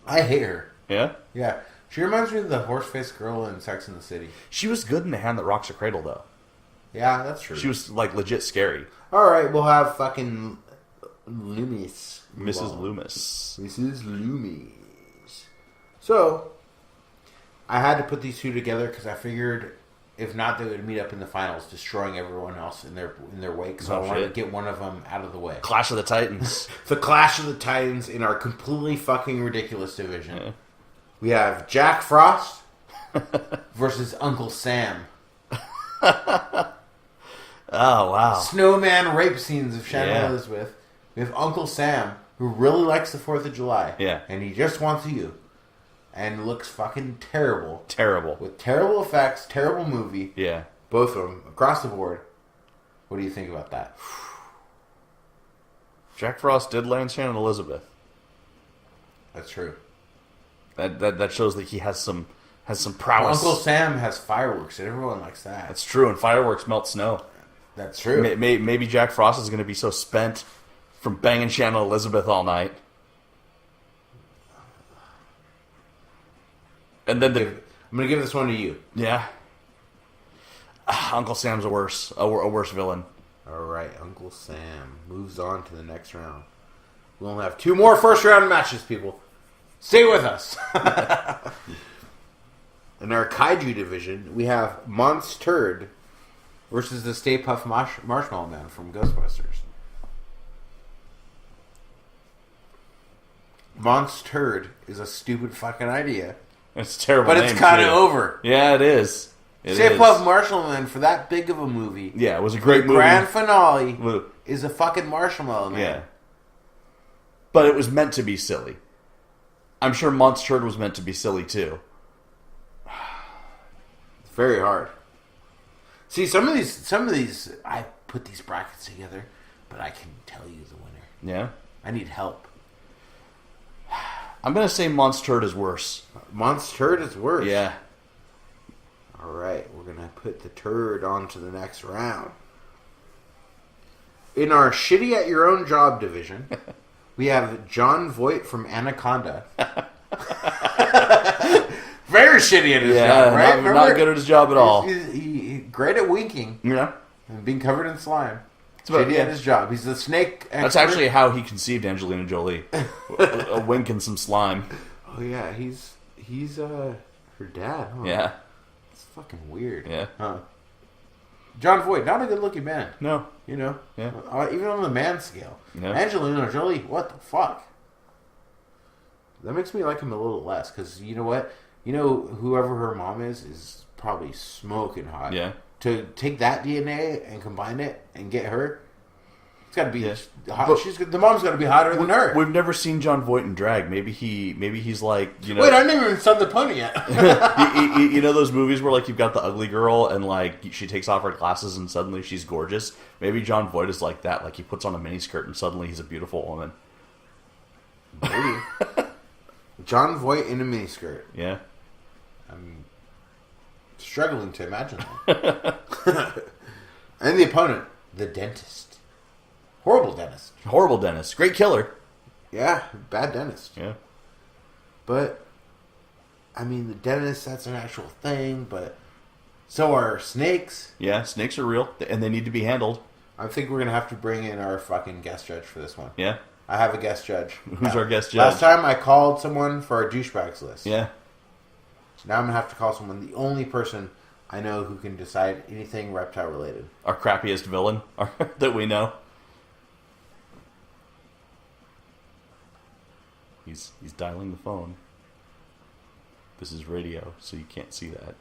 hate her. Yeah? Yeah. She reminds me of the horse-faced girl in Sex and the City. She was good in The Hand That Rocks a Cradle, though. Yeah, that's true. She was, like, legit scary. Alright, we'll have fucking Loomis. Mrs. Loomis. Mrs. Loomis. So, I had to put these two together because I figured if not, they would meet up in the finals, destroying everyone else in their wake. So I wanted to get one of them out of the way. Clash of the Titans. The Clash of the Titans in our completely fucking ridiculous division. Yeah. We have Jack Frost versus Uncle Sam. Oh, wow. Snowman rape scenes of Shannon Elizabeth. We have Uncle Sam, who really likes the 4th of July. Yeah. And he just wants you. And looks fucking terrible. Terrible. With terrible effects, terrible movie. Yeah. Both of them, across the board. What do you think about that? Jack Frost did land Shannon Elizabeth. That's true. That shows that he has some prowess. Uncle Sam has fireworks, and everyone likes that. That's true, and fireworks melt snow. That's true. Maybe Jack Frost is going to be so spent from banging Shannon Elizabeth all night. And then I'm going to give this one to you. Yeah. Uncle Sam's a worse villain. All right, Uncle Sam moves on to the next round. We'll only have 2 more first round matches, people. Stay with us. In our Kaiju division, we have Monster versus the Stay Puft Marshmallow Man from Ghostbusters. Monster is a stupid fucking idea. It's a terrible but name, it's kind of too. over. Yeah, it is. Stay Puft Marshmallow Man, for that big of a movie. Yeah, it was a great movie. The grand finale is a fucking Marshmallow Man. Yeah. But it was meant to be silly. I'm sure Monster was meant to be silly, too. It's very hard. See, some of these, I put these brackets together, but I can tell you the winner. Yeah? I need help. I'm going to say Monster is worse. Monster is worse? Yeah. All right, we're going to put the turd on to the next round. In our Shitty at Your Own Job division, we have John Voight from Anaconda. Very shitty at his job, right? Not good at his job at all. He's great at winking. Yeah. And being covered in slime. Shitty at his job. He's the snake expert. That's actually how he conceived Angelina Jolie. A wink and some slime. Oh, yeah. He's her dad, huh? Yeah. It's fucking weird. Yeah. Huh. John Voight, not a good-looking man. No. You know? Yeah. Even on the man scale. Yeah. Angelina Jolie, what the fuck? That makes me like him a little less, because you know what? You know, whoever her mom is probably smoking hot. Yeah. To take that DNA and combine it and get her, it's got to be hot. But the mom's got to be hotter than her. We've never seen John Voight in drag. Maybe he's like, you know. Wait, I didn't even sell the pony yet. you know those movies where like you've got the ugly girl and like she takes off her glasses and suddenly she's gorgeous. Maybe John Voight is like that. Like he puts on a miniskirt and suddenly he's a beautiful woman. Maybe. John Voight in a miniskirt. Yeah. I'm struggling to imagine that. And the opponent, the dentist. Horrible dentist. Horrible dentist. Great killer. Yeah, bad dentist. Yeah. But, I mean, the dentist, that's an actual thing, but so are snakes. Yeah, snakes are real, and they need to be handled. I think we're going to have to bring in our fucking guest judge for this one. Yeah. I have a guest judge. Who's our guest judge? Last time I called someone for our douchebags list. Yeah. Now I'm going to have to call someone, the only person I know who can decide anything reptile related. Our crappiest villain that we know. He's dialing the phone. This is radio, so you can't see that.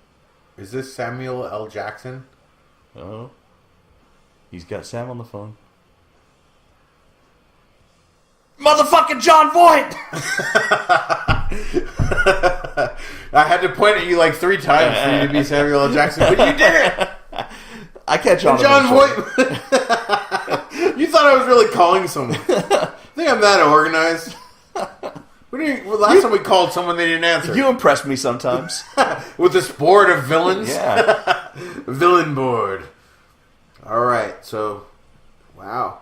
Is this Samuel L. Jackson? Oh. He's got Sam on the phone. Motherfucking John Voight! I had to point at you like 3 times for you to be Samuel L. Jackson, but you did it! I catch on. John Voight! You thought I was really calling someone. I think I'm that organized. Last time we called someone, they didn't answer. You impress me sometimes. With this board of villains? Yeah. Villain board. Alright, so, wow.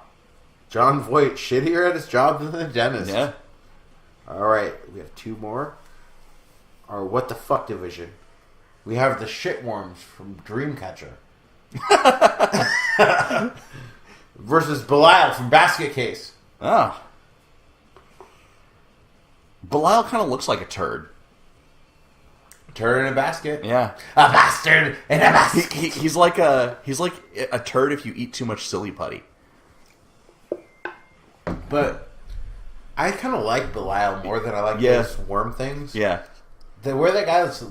John Voight, shittier at his job than the dentist. Yeah. Alright, we have 2 more. Our What the Fuck division. We have the shitworms from Dreamcatcher. Versus Belial from Basket Case. Oh. Belial kind of looks like a turd. Turd in a basket. Yeah. A bastard in a basket. He's like a turd if you eat too much silly putty. But I kind of like Belial more than I like those worm things. Yeah. The way that guy's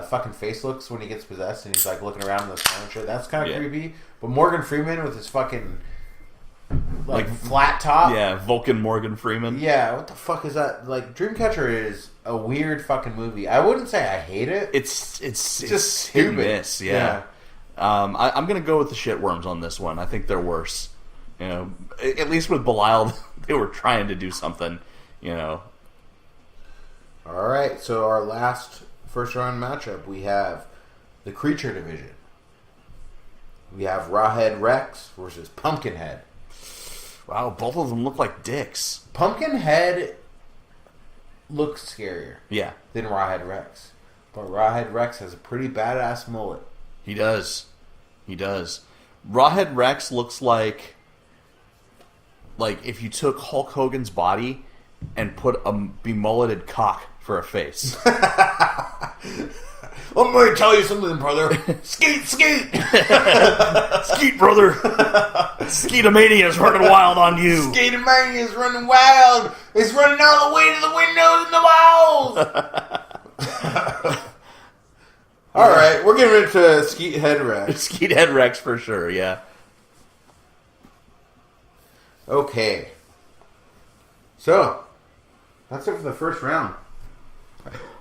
fucking face looks when he gets possessed and he's like looking around in the snow and shit, that's kind of creepy. But Morgan Freeman with his fucking like flat top. Yeah, Vulcan Morgan Freeman. Yeah, what the fuck is that? Like, Dreamcatcher is a weird fucking movie. I wouldn't say I hate it. It's just hit and stupid. miss, yeah. I'm going to go with the shitworms on this one. I think they're worse. You know, at least with Belial, they were trying to do something, you know. Alright, so our last first round matchup, we have the Creature Division. We have Rawhead Rex versus Pumpkinhead. Wow, both of them look like dicks. Pumpkinhead looks scarier than Rawhead Rex. But Rawhead Rex has a pretty badass mullet. He does. Rawhead Rex looks like if you took Hulk Hogan's body and put a bemulleted cock for a face. I'm going to tell you something, brother. Skeet, skeet! Skeet, brother! Skeetomania is running wild on you. Skeetomania is running wild. It's running all the way to the windows and the walls. All right, we're getting into Skeet Head Rex. Skeet Head Rex for sure, yeah. Okay. So, that's it for the first round.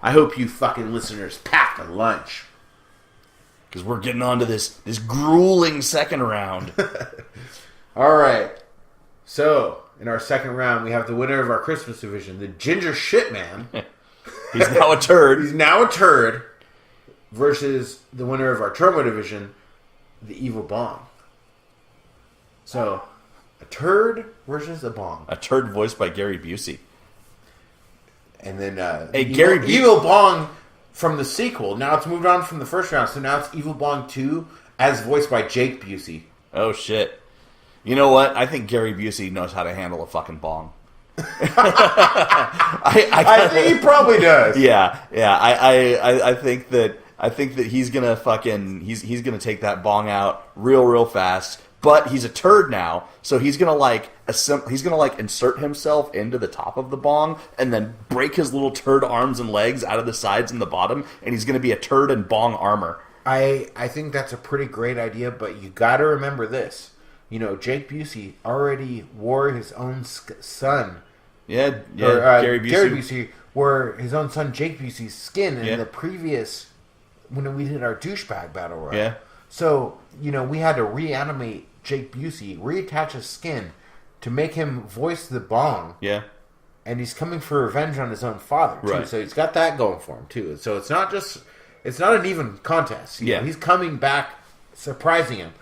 I hope you fucking listeners packed a lunch. Because we're getting on to this grueling second round. Alright. So, in our second round, we have the winner of our Christmas division, the Ginger Shit Man. He's now a turd. He's now a turd. Versus the winner of our Turbo division, the Evil Bong. So, a turd versus a bong. A turd voiced by Gary Busey. And then Evil Bong from the sequel. Now it's moved on from the first round, so now it's Evil Bong 2 as voiced by Jake Busey. Oh shit. You know what? I think Gary Busey knows how to handle a fucking bong. I think he probably does. Yeah. I think that he's gonna take that bong out real fast, But he's a turd now, so he's gonna insert himself into the top of the bong and then break his little turd arms and legs out of the sides and the bottom, and he's gonna be a turd in bong armor. I think that's a pretty great idea, but you got to remember this. Jake Busey already wore his own son. Yeah, Gary Busey wore his own son Jake Busey's skin in the previous when we did our douchebag battle royale. Yeah. So we had to reanimate Jake Busey, reattach his skin to make him voice the bong. Yeah. And he's coming for revenge on his own father too. Right. So he's got that going for him too. So it's not an even contest. He's coming back, surprising him.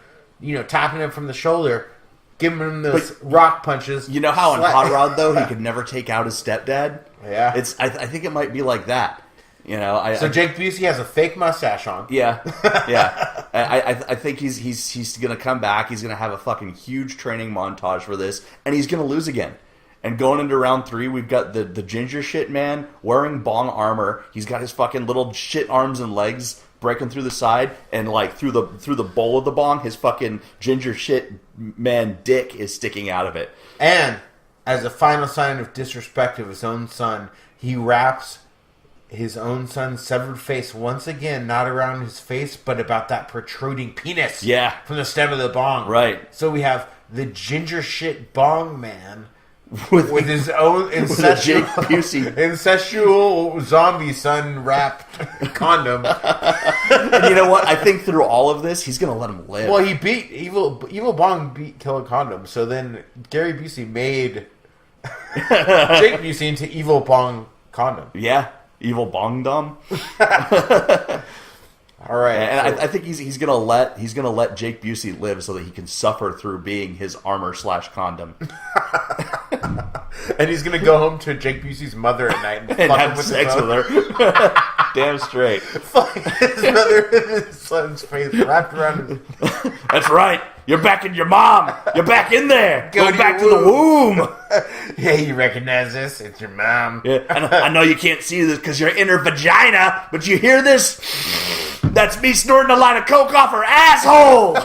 Tapping him from the shoulder, giving him those rock punches. You know how in Hot Rod though he could never take out his stepdad. Yeah, I think it might be like that. So Jake Busey has a fake mustache on. Yeah. I think he's gonna come back. He's gonna have a fucking huge training montage for this, and he's gonna lose again. And going into round 3, we've got the ginger shit man wearing bong armor. He's got his fucking little shit arms and legs breaking through the side, and through the bowl of the bong, his fucking ginger shit man dick is sticking out of it. And as a final sign of disrespect of his own son, he wraps his own son's severed face once again, not around his face, but about that protruding penis. Yeah. From the stem of the bong. Right. So we have the ginger shit bong man with his own incestual zombie son wrapped condom. And you know what? I think through all of this, he's gonna let him live. Well, he beat Evil Bong beat Killer Condom. So then Gary Busey made Jake Busey into Evil Bong Condom. Yeah, Evil Bong Dom. All right, and I think he's gonna let Jake Busey live so that he can suffer through being his armor / condom. And he's gonna go home to Jake Busey's mother at night and have sex with her. Damn straight. Fuck his mother in his son's face wrapped around his... That's right. You're back in your mom. You're back in there. Go back to the womb. Hey, you recognize this? It's your mom. Yeah, I know you can't see this because you're in her vagina, but you hear this? That's me snorting a line of coke off her asshole.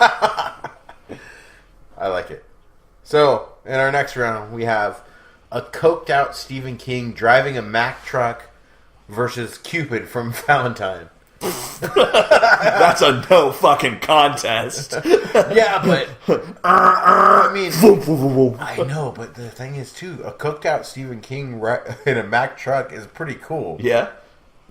I like it. So, in our next round, we have a coked out Stephen King driving a Mack truck versus Cupid from Valentine. That's a no fucking contest. Yeah, but I mean, I know, but the thing is too, a cooked out Stephen King in a Mack truck is pretty cool. Yeah,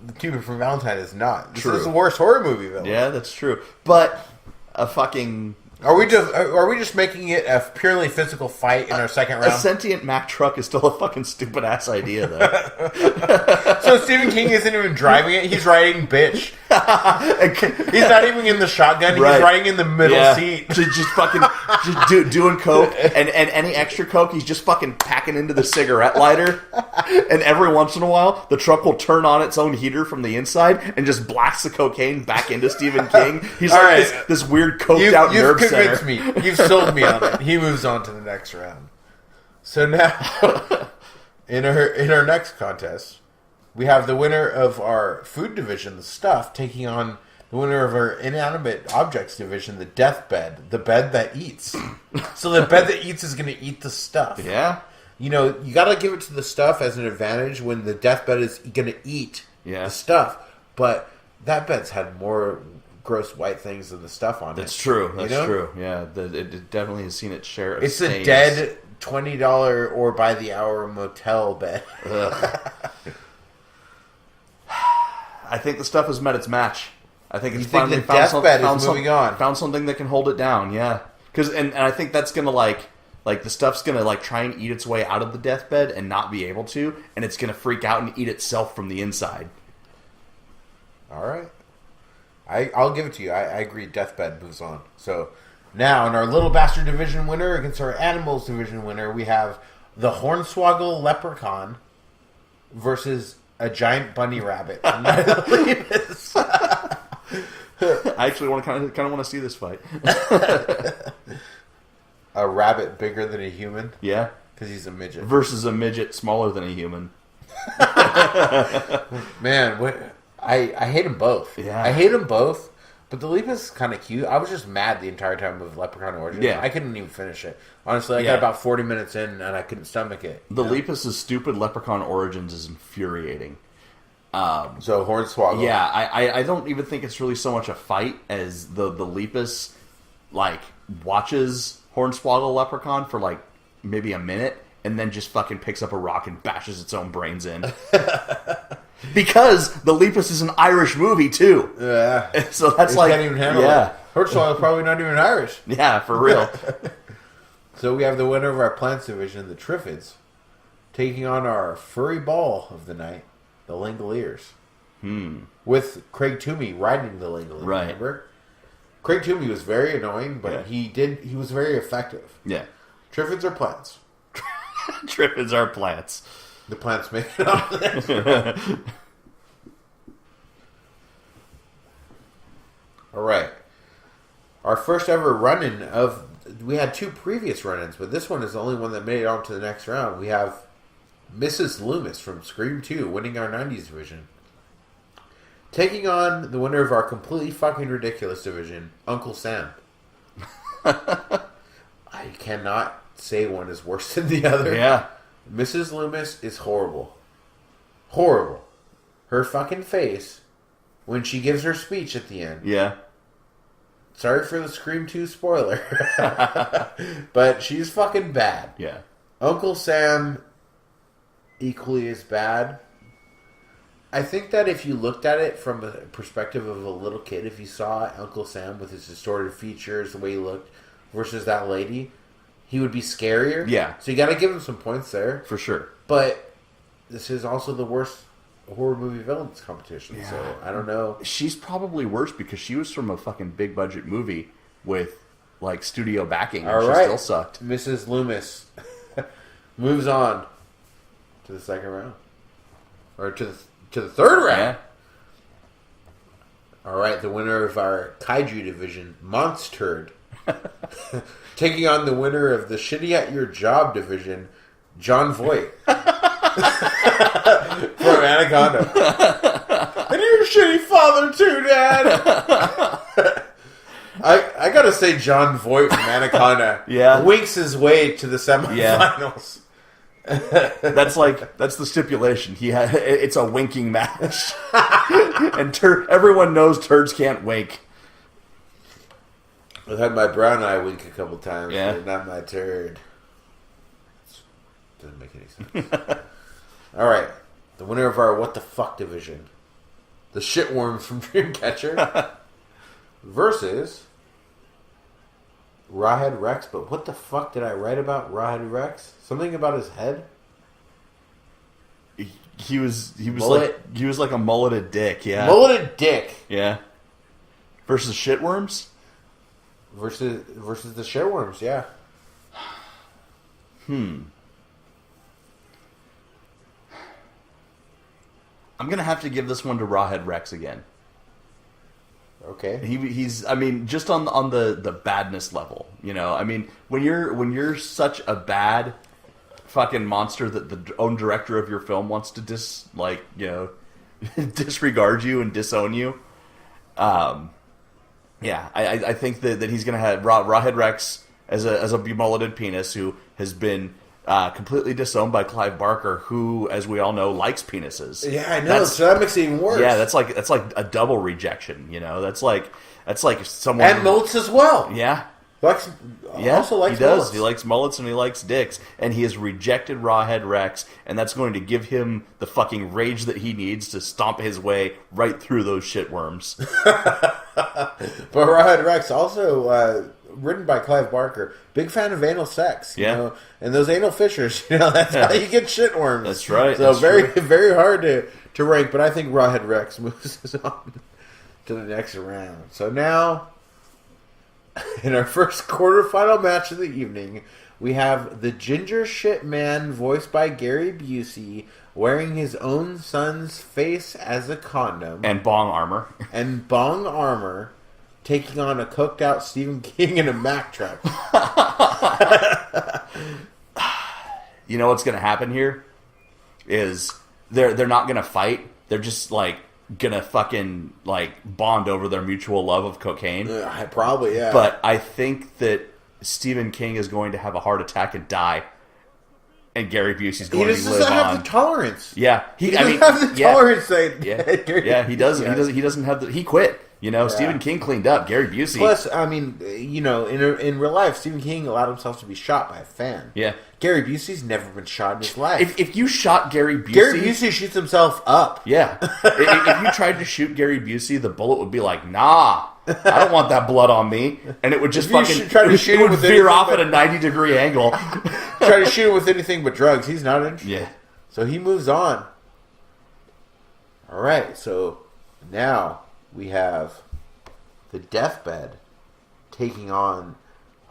the Cupid from Valentine is not. This true. is the worst horror movie, though. Yeah, that's true. But a fucking are we just making it a purely physical fight in our second round? A sentient Mack truck is still a fucking stupid ass idea, though. So Stephen King isn't even driving it; he's riding bitch. He's not even in the shotgun; he's riding in the middle seat. Just doing coke, and any extra coke, he's just fucking packing into the cigarette lighter. And every once in a while, the truck will turn on its own heater from the inside and just blast the cocaine back into Stephen King. He's this weird coked out nerve center. You've convinced me. You've sold me on it. He moves on to the next round. So now, in our next contest, we have the winner of our food division, the stuff, taking on the winner of our inanimate objects division, the deathbed, the bed that eats. So the bed that eats is going to eat the stuff. Yeah. You got to give it to the stuff as an advantage when the deathbed is going to eat the stuff. But that bed's had more gross white things than the stuff on it. That's true. That's true. Yeah, it dedefinitely has seen its share of It's stains. a dead $20 or by the hour motel bed. I think the stuff has met its match. I think it's finally the deathbed is moving on. Found something that can hold it down. Yeah, and I think that's gonna like the stuff's gonna try and eat its way out of the deathbed and not be able to, and it's gonna freak out and eat itself from the inside. All right, I'll give it to you. I agree. Deathbed moves on. So now in our little bastard division winner against our animals division winner, we have the hornswoggle leprechaun versus a giant bunny rabbit. I actually kind of want to see this fight. A rabbit bigger than a human? Yeah. Because he's a midget. Versus a midget smaller than a human. Man, I hate them both. Yeah. I hate them both, But the Lepus is kind of cute. I was just mad the entire time with Leprechaun Origins. Yeah. I couldn't even finish it. Honestly, I got about 40 minutes in and I couldn't stomach it. The Lepus's stupid Leprechaun Origins is infuriating. So Hornswoggle. Yeah, I don't even think it's really so much a fight as the Lepus, like, watches Hornswoggle Leprechaun for, like, maybe a minute, and then just fucking picks up a rock and bashes its own brains in. Because the Lepus is an Irish movie, too. Yeah. So that's They can't even handle it. Hornswoggle's probably not even Irish. Yeah, for real. So we have the winner of our Plants division, the Triffids, taking on our furry ball of the night, the Langoliers. With Craig Toomey riding the Langoliers, Right. remember? Craig Toomey was very annoying, but he was very effective. Yeah. Triffids are plants. Triffids are plants. The plants make it on this. All right. Our first ever run-in of... We had 2 previous run-ins, but this one is the only one that made it on to the next round. We have Mrs. Loomis from Scream 2 winning our 90s division. Taking on the winner of our completely fucking ridiculous division, Uncle Sam. I cannot say one is worse than the other. Yeah. Mrs. Loomis is horrible. Horrible. Her fucking face when she gives her speech at the end. Yeah. Sorry for the Scream 2 spoiler. But she's fucking bad. Yeah. Uncle Sam, equally as bad. I think that if you looked at it from a perspective of a little kid, if you saw Uncle Sam with his distorted features, the way he looked, versus that lady, he would be scarier. Yeah. So you got to give him some points there. For sure. But this is also the worst horror movie villains competition. Yeah. So I don't know. She's probably worse because she was from a fucking big budget movie with, like, studio backing. And All she right. still sucked. Mrs. Loomis moves on to the second round. Or to the third round. Yeah. All right, the winner of our Kaiju division, Monster, taking on the winner of the Shitty at Your Job division, John Voight. From Anaconda. And you're a shitty father too, Dad. I gotta say John Voight from Anaconda winks his way to the semifinals. That's the stipulation. It's a winking match. And everyone knows turds can't wink. I've had my brown eye wink a couple times, Yeah. but not my turd. Doesn't make any sense. Alright. The winner of our What the Fuck division, the Shitworms from Dreamcatcher, versus Rawhead Rex. But what the fuck did I write about Rawhead Rex? Something about his head? He was Mullet. like a mulleted dick, yeah. Mulleted dick. Yeah. Versus shitworms? Versus the Shitworms, yeah. I'm gonna have to give this one to Rawhead Rex again. Okay. He's I mean, just on the badness level, you know. I mean, when you're such a bad fucking monster that the own director of your film wants to disregard you and disown you. Yeah, I think that he's gonna have Rawhead Rex as a mulleted penis who has been completely disowned by Clive Barker, who, as we all know, likes penises. Yeah, I know. So that makes it even worse. Yeah, that's like a double rejection. You know, that's like someone and mullets as well. Yeah, Also likes he does. mullets. He likes mullets and he likes dicks, and he has rejected Rawhead Rex, and that's going to give him the fucking rage that he needs to stomp his way right through those shitworms. But Rawhead Rex also written by Clive Barker, big fan of anal sex. You know? And those anal fissures, that's how you get shitworms. That's right. So very hard to rank, but I think Rawhead Rex moves us on to the next round. So now, in our first quarterfinal match of the evening, we have the Ginger Shit Man, voiced by Gary Busey, wearing his own son's face as a condom. And bong armor. Taking on a coked out Stephen King in a Mack truck. You know what's going to happen here? Is they're not going to fight. They're just like gonna fucking like bond over their mutual love of cocaine. Probably, yeah. But I think that Stephen King is going to have a heart attack and die, and Gary Busey's going to live on. He doesn't have the tolerance. Yeah, he doesn't have the tolerance. He doesn't. He doesn't have the. He quit. Stephen King cleaned up. Gary Busey. Plus, I mean, in real life, Stephen King allowed himself to be shot by a fan. Yeah. Gary Busey's never been shot in his life. If you shot Gary Busey... Gary Busey shoots himself up. Yeah. If you tried to shoot Gary Busey, the bullet would be like, nah, I don't want that blood on me. And it would just fucking... It would veer off at a 90-degree angle. Try to shoot him with anything but drugs. He's not interested. Yeah. So he moves on. All right, so now we have the deathbed taking on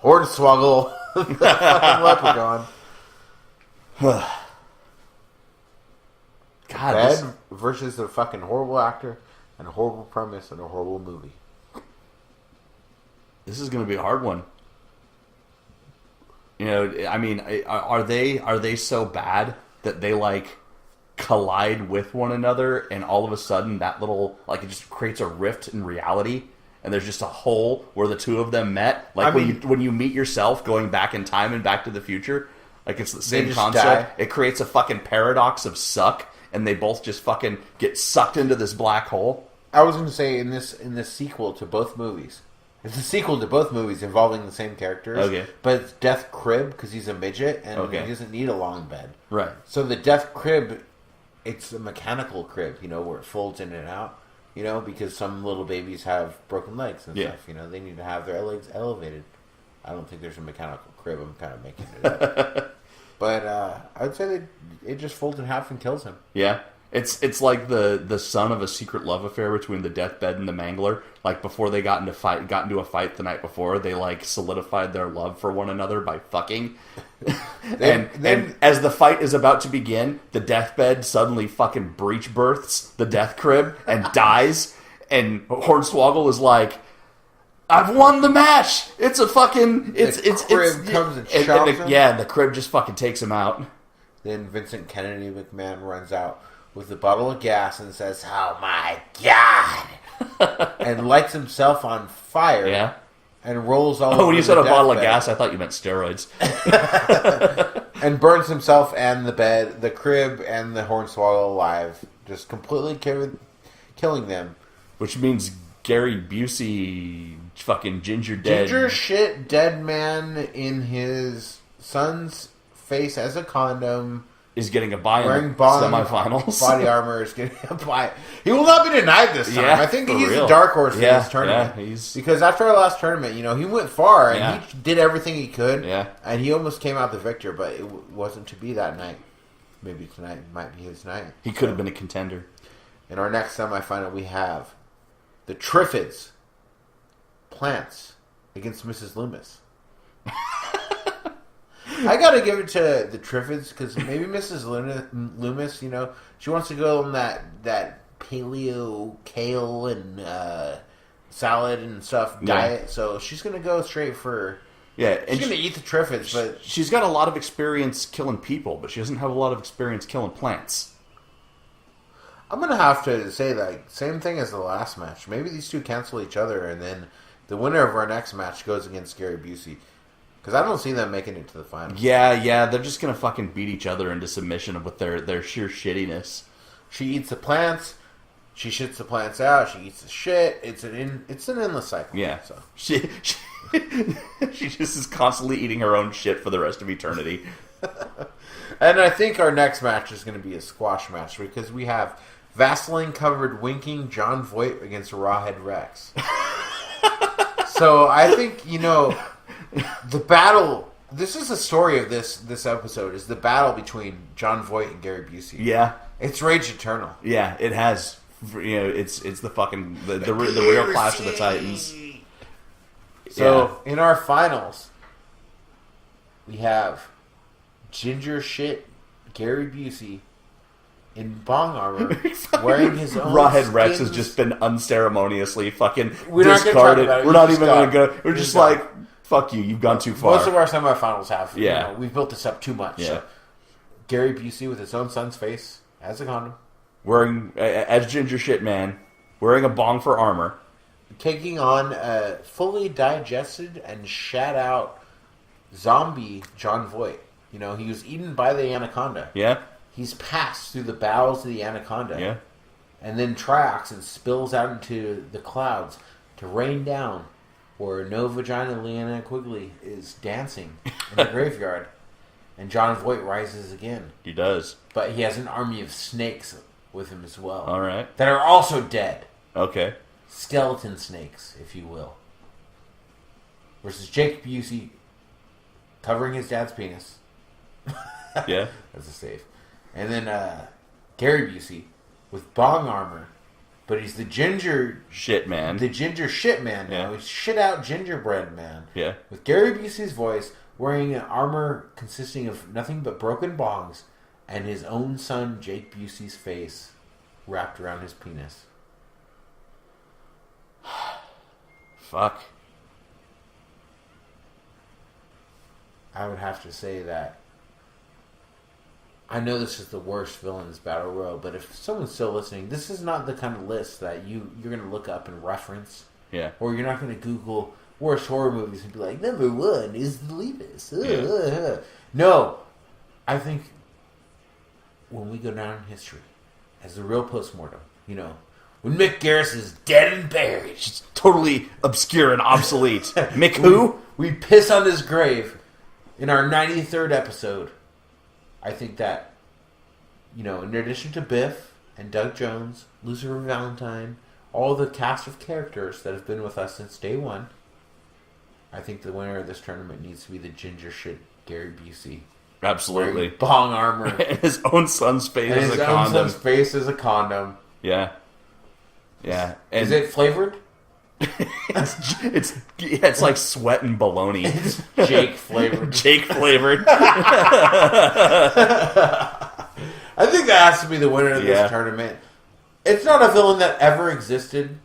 Hornswoggle, the fucking leprechaun. God, Bed versus the fucking horrible actor and a horrible premise and a horrible movie. This is going to be a hard one. I mean, are they so bad that they like collide with one another, and all of a sudden that little it just creates a rift in reality, and there's just a hole where the two of them met, when you meet yourself going back in time and Back to the Future, it's the same concept. Die. It creates a fucking paradox of suck, and they both just fucking get sucked into this black hole. I was going to say in this sequel to both movies. It's a sequel to both movies involving the same characters. Okay. But it's Death Crib because he's a midget and he doesn't need a long bed. Right. So the Death Crib, it's a mechanical crib, where it folds in and out, because some little babies have broken legs and stuff. They need to have their legs elevated. I don't think there's a mechanical crib. I'm kind of making it up. But I would say it just folds in half and kills him. Yeah. It's like the son of a secret love affair between the deathbed and the mangler. Like before they got into a fight the night before, they solidified their love for one another by fucking. and as the fight is about to begin, the deathbed suddenly fucking breech births the death crib and dies. And Hornswoggle is like, I've won the match. It's a fucking the crib comes and shoves him. Yeah, and the crib just fucking takes him out. Then Vincent Kennedy McMahon runs out with a bottle of gas and says, "Oh my God," and lights himself on fire. Yeah. And rolls all over. Oh, when you said a bottle of bed. gas, I thought you meant steroids. And burns himself and the bed, the crib, and the Hornswoggle alive, just completely killing them. Which means Gary Busey, fucking ginger dead. Ginger shit dead man in his son's face as a condom. Is getting a bye in the semifinals. Body armor is getting a bye. He will not be denied this time. Yeah, I think he's the dark horse for this tournament. Yeah, because after our last tournament, he went far and he did everything he could. Yeah. And he almost came out the victor, but it wasn't to be that night. Maybe tonight might be his night. He could have been a contender. In our next semifinal, we have the Triffids Plants against Mrs. Loomis. I gotta give it to the Triffids because maybe Mrs. Loomis, she wants to go on that paleo kale and salad and stuff diet, so she's gonna go straight for. Yeah, and she's gonna eat the Triffids, but she's got a lot of experience killing people, but she doesn't have a lot of experience killing plants. I'm gonna have to say that same thing as the last match. Maybe these two cancel each other, and then the winner of our next match goes against Gary Busey. Because I don't see them making it to the final. Yeah, they're just going to fucking beat each other into submission with their sheer shittiness. She eats the plants, she shits the plants out, she eats the shit. It's an endless cycle. Yeah. So. She just is constantly eating her own shit for the rest of eternity. And I think our next match is going to be a squash match because we have Vaseline-covered winking John Voight against Rawhead Rex. So I think, the battle. This is the story of this episode. Is the battle between John Voight and Gary Busey? Yeah, it's Rage Eternal. Yeah, it has. It's the fucking the real Clash of the Titans. So in our finals, we have ginger shit Gary Busey in bong armor, wearing his own. Rawhead Rex has just been unceremoniously fucking discarded. We're not even going to go. We're just like. Fuck you, you've gone too far. Most of our semifinals have. Yeah. We've built this up too much. Yeah. So Gary Busey with his own son's face as a condom. wearing as Ginger Shit Man, wearing a bong for armor, taking on a fully digested and shat out zombie John Voight. You know, he was eaten by the anaconda. Yeah. He's passed through the bowels of the anaconda. Yeah. And then trioxin spills out into the clouds to rain down where no vagina Leanna Quigley is dancing in the graveyard. And John Voight rises again. He does. But he has an army of snakes with him as well. All right. That are also dead. Okay. Skeleton snakes, if you will. Versus Jake Busey covering his dad's penis. Yeah. That's a save. And then Gary Busey with bong armor. But he's the ginger... Shit man. The ginger shit man now. Yeah. He's shit out gingerbread man. Yeah. With Gary Busey's voice, wearing an armor consisting of nothing but broken bongs, and his own son, Jake Busey's face, wrapped around his penis. Fuck. I would have to say that I know this is the worst villains battle royal, but if someone's still listening, this is not the kind of list that you're going to look up and reference. Yeah. Or you're not going to Google worst horror movies and be like, number one is The Leapus. Yeah. No. I think when we go down in history as the real postmortem, you know, when Mick Garris is dead and buried. It's totally obscure and obsolete. Mick who? We piss on his grave in our 93rd episode. I think that, you know, in addition to Biff and Doug Jones, Lucifer Valentine, all the cast of characters that have been with us since day one, I think the winner of this tournament needs to be the ginger shit Gary Busey. Absolutely. Bong armor. His own son's face And is his a own condom. son's face is a condom. Yeah. Yeah. And Is it flavored? it's like sweat and bologna. It's Jake flavored. Jake flavored. I think that has to be the winner of this tournament. It's not a villain that ever existed,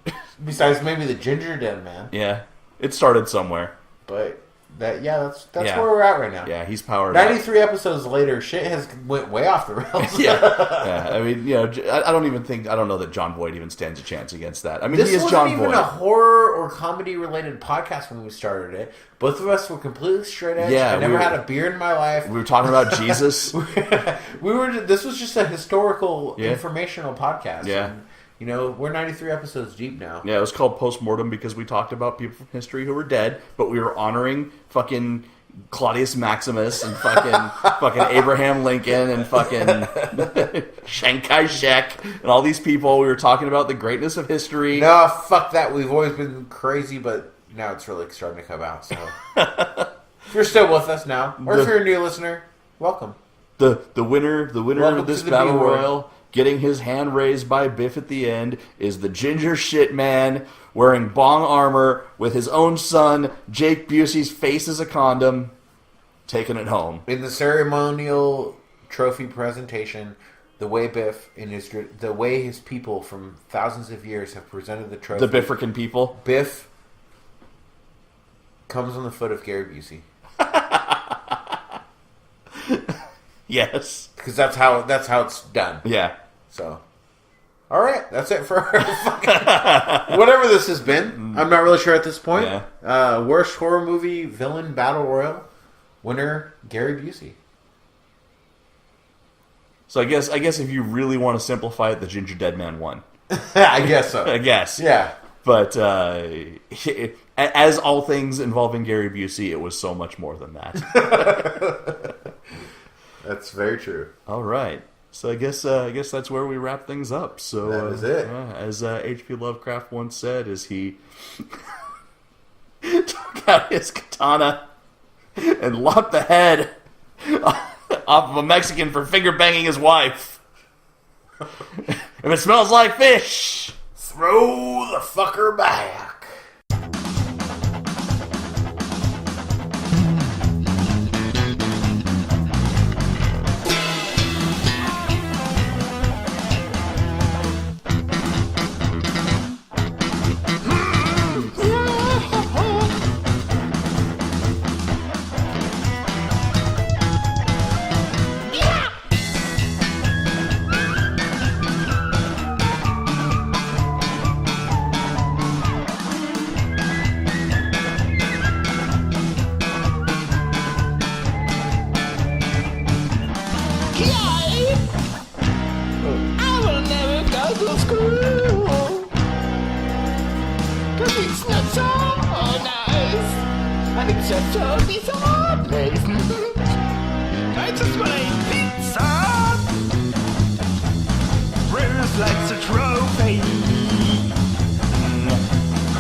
besides maybe the Ginger Dead Man. Yeah. It started somewhere. But that's where we're at right now. Yeah, he's powered 93 episodes later, shit has went way off the rails. yeah. I mean, you know, I don't know that John Voight even stands a chance against that. I mean, This he is wasn't John even Voight. a horror or comedy related podcast when we started it. Both of us were completely straight edge. Yeah, I never had a beer in my life. We were talking about Jesus. This was just a historical, informational podcast. Yeah. And, you know, we're 93 episodes deep now. Yeah, it was called Postmortem because we talked about people from history who were dead, but we were honoring fucking Claudius Maximus and fucking Abraham Lincoln and fucking Chiang Kai-shek and all these people. We were talking about the greatness of history. No, fuck that. We've always been crazy, but now it's really starting to come out. So, if you're still with us now, or if you're a new listener, welcome. The winner Welcome of this to the battle B-Word. royal, getting his hand raised by Biff at the end, is the ginger shit man wearing bong armor with his own son, Jake Busey's face as a condom, taking it home. In the ceremonial trophy presentation, the way his people from thousands of years have presented the trophy, The Biffrican people. Biff comes on the foot of Gary Busey. Yes. Because that's how it's done. Yeah. So, all right, that's it for our fucking whatever this has been. I'm not really sure at this point. Yeah. Worst horror movie villain battle royal winner Gary Busey. So I guess if you really want to simplify it, the Ginger Dead Man won. I guess so. I guess. Yeah. But as all things involving Gary Busey, it was so much more than that. That's very true. All right. So I guess that's where we wrap things up. So That is it. As H.P. Lovecraft once said, as he took out his katana and lopped the head off of a Mexican for finger banging his wife. If it smells like fish, Throw the fucker back. cry. I will never go to school. Cause it's not so nice. And it's just so bizarre place. I just wanna eat pizza. Rose like a trophy.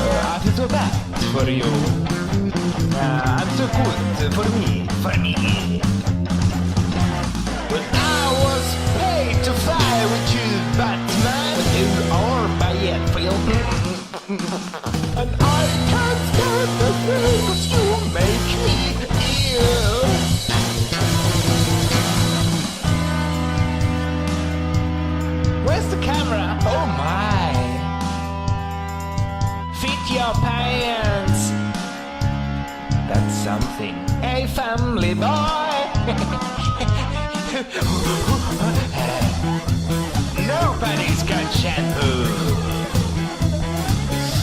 I feel so bad for you. I'm so good for me. But I was paid to fly with you, Batman, or by yet film. And I can't stand the thing, 'cause you make me ill. Where's the camera? Oh my! Fit your pants. That's something. Hey, family boy. Nobody's got shampoo.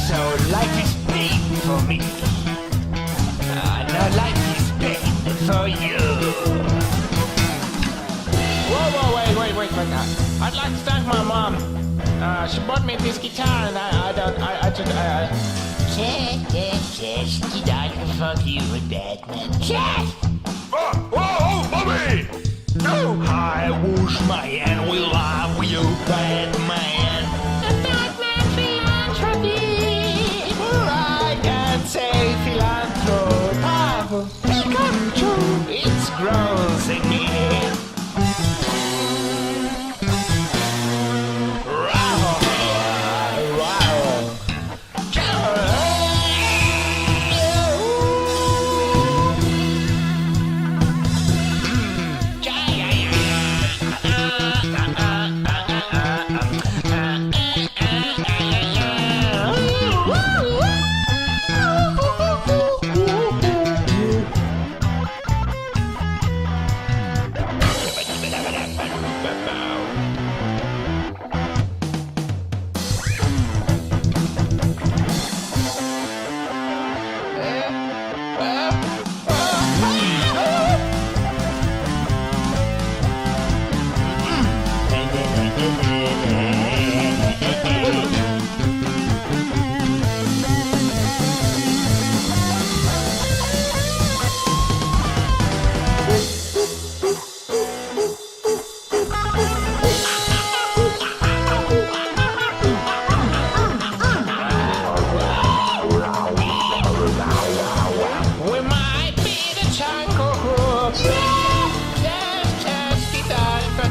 So life is pain for me. No, life is pain for you. Whoa, wait now. I'd like to thank my mom. She bought me this guitar and Yes, did I fuck you with Batman? Yes! Whoa, Bobby! No! I wash my hand, we love you, Batman. The Batman philanthropy! I can't say philanthrope. Pikachu! It's gross again.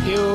You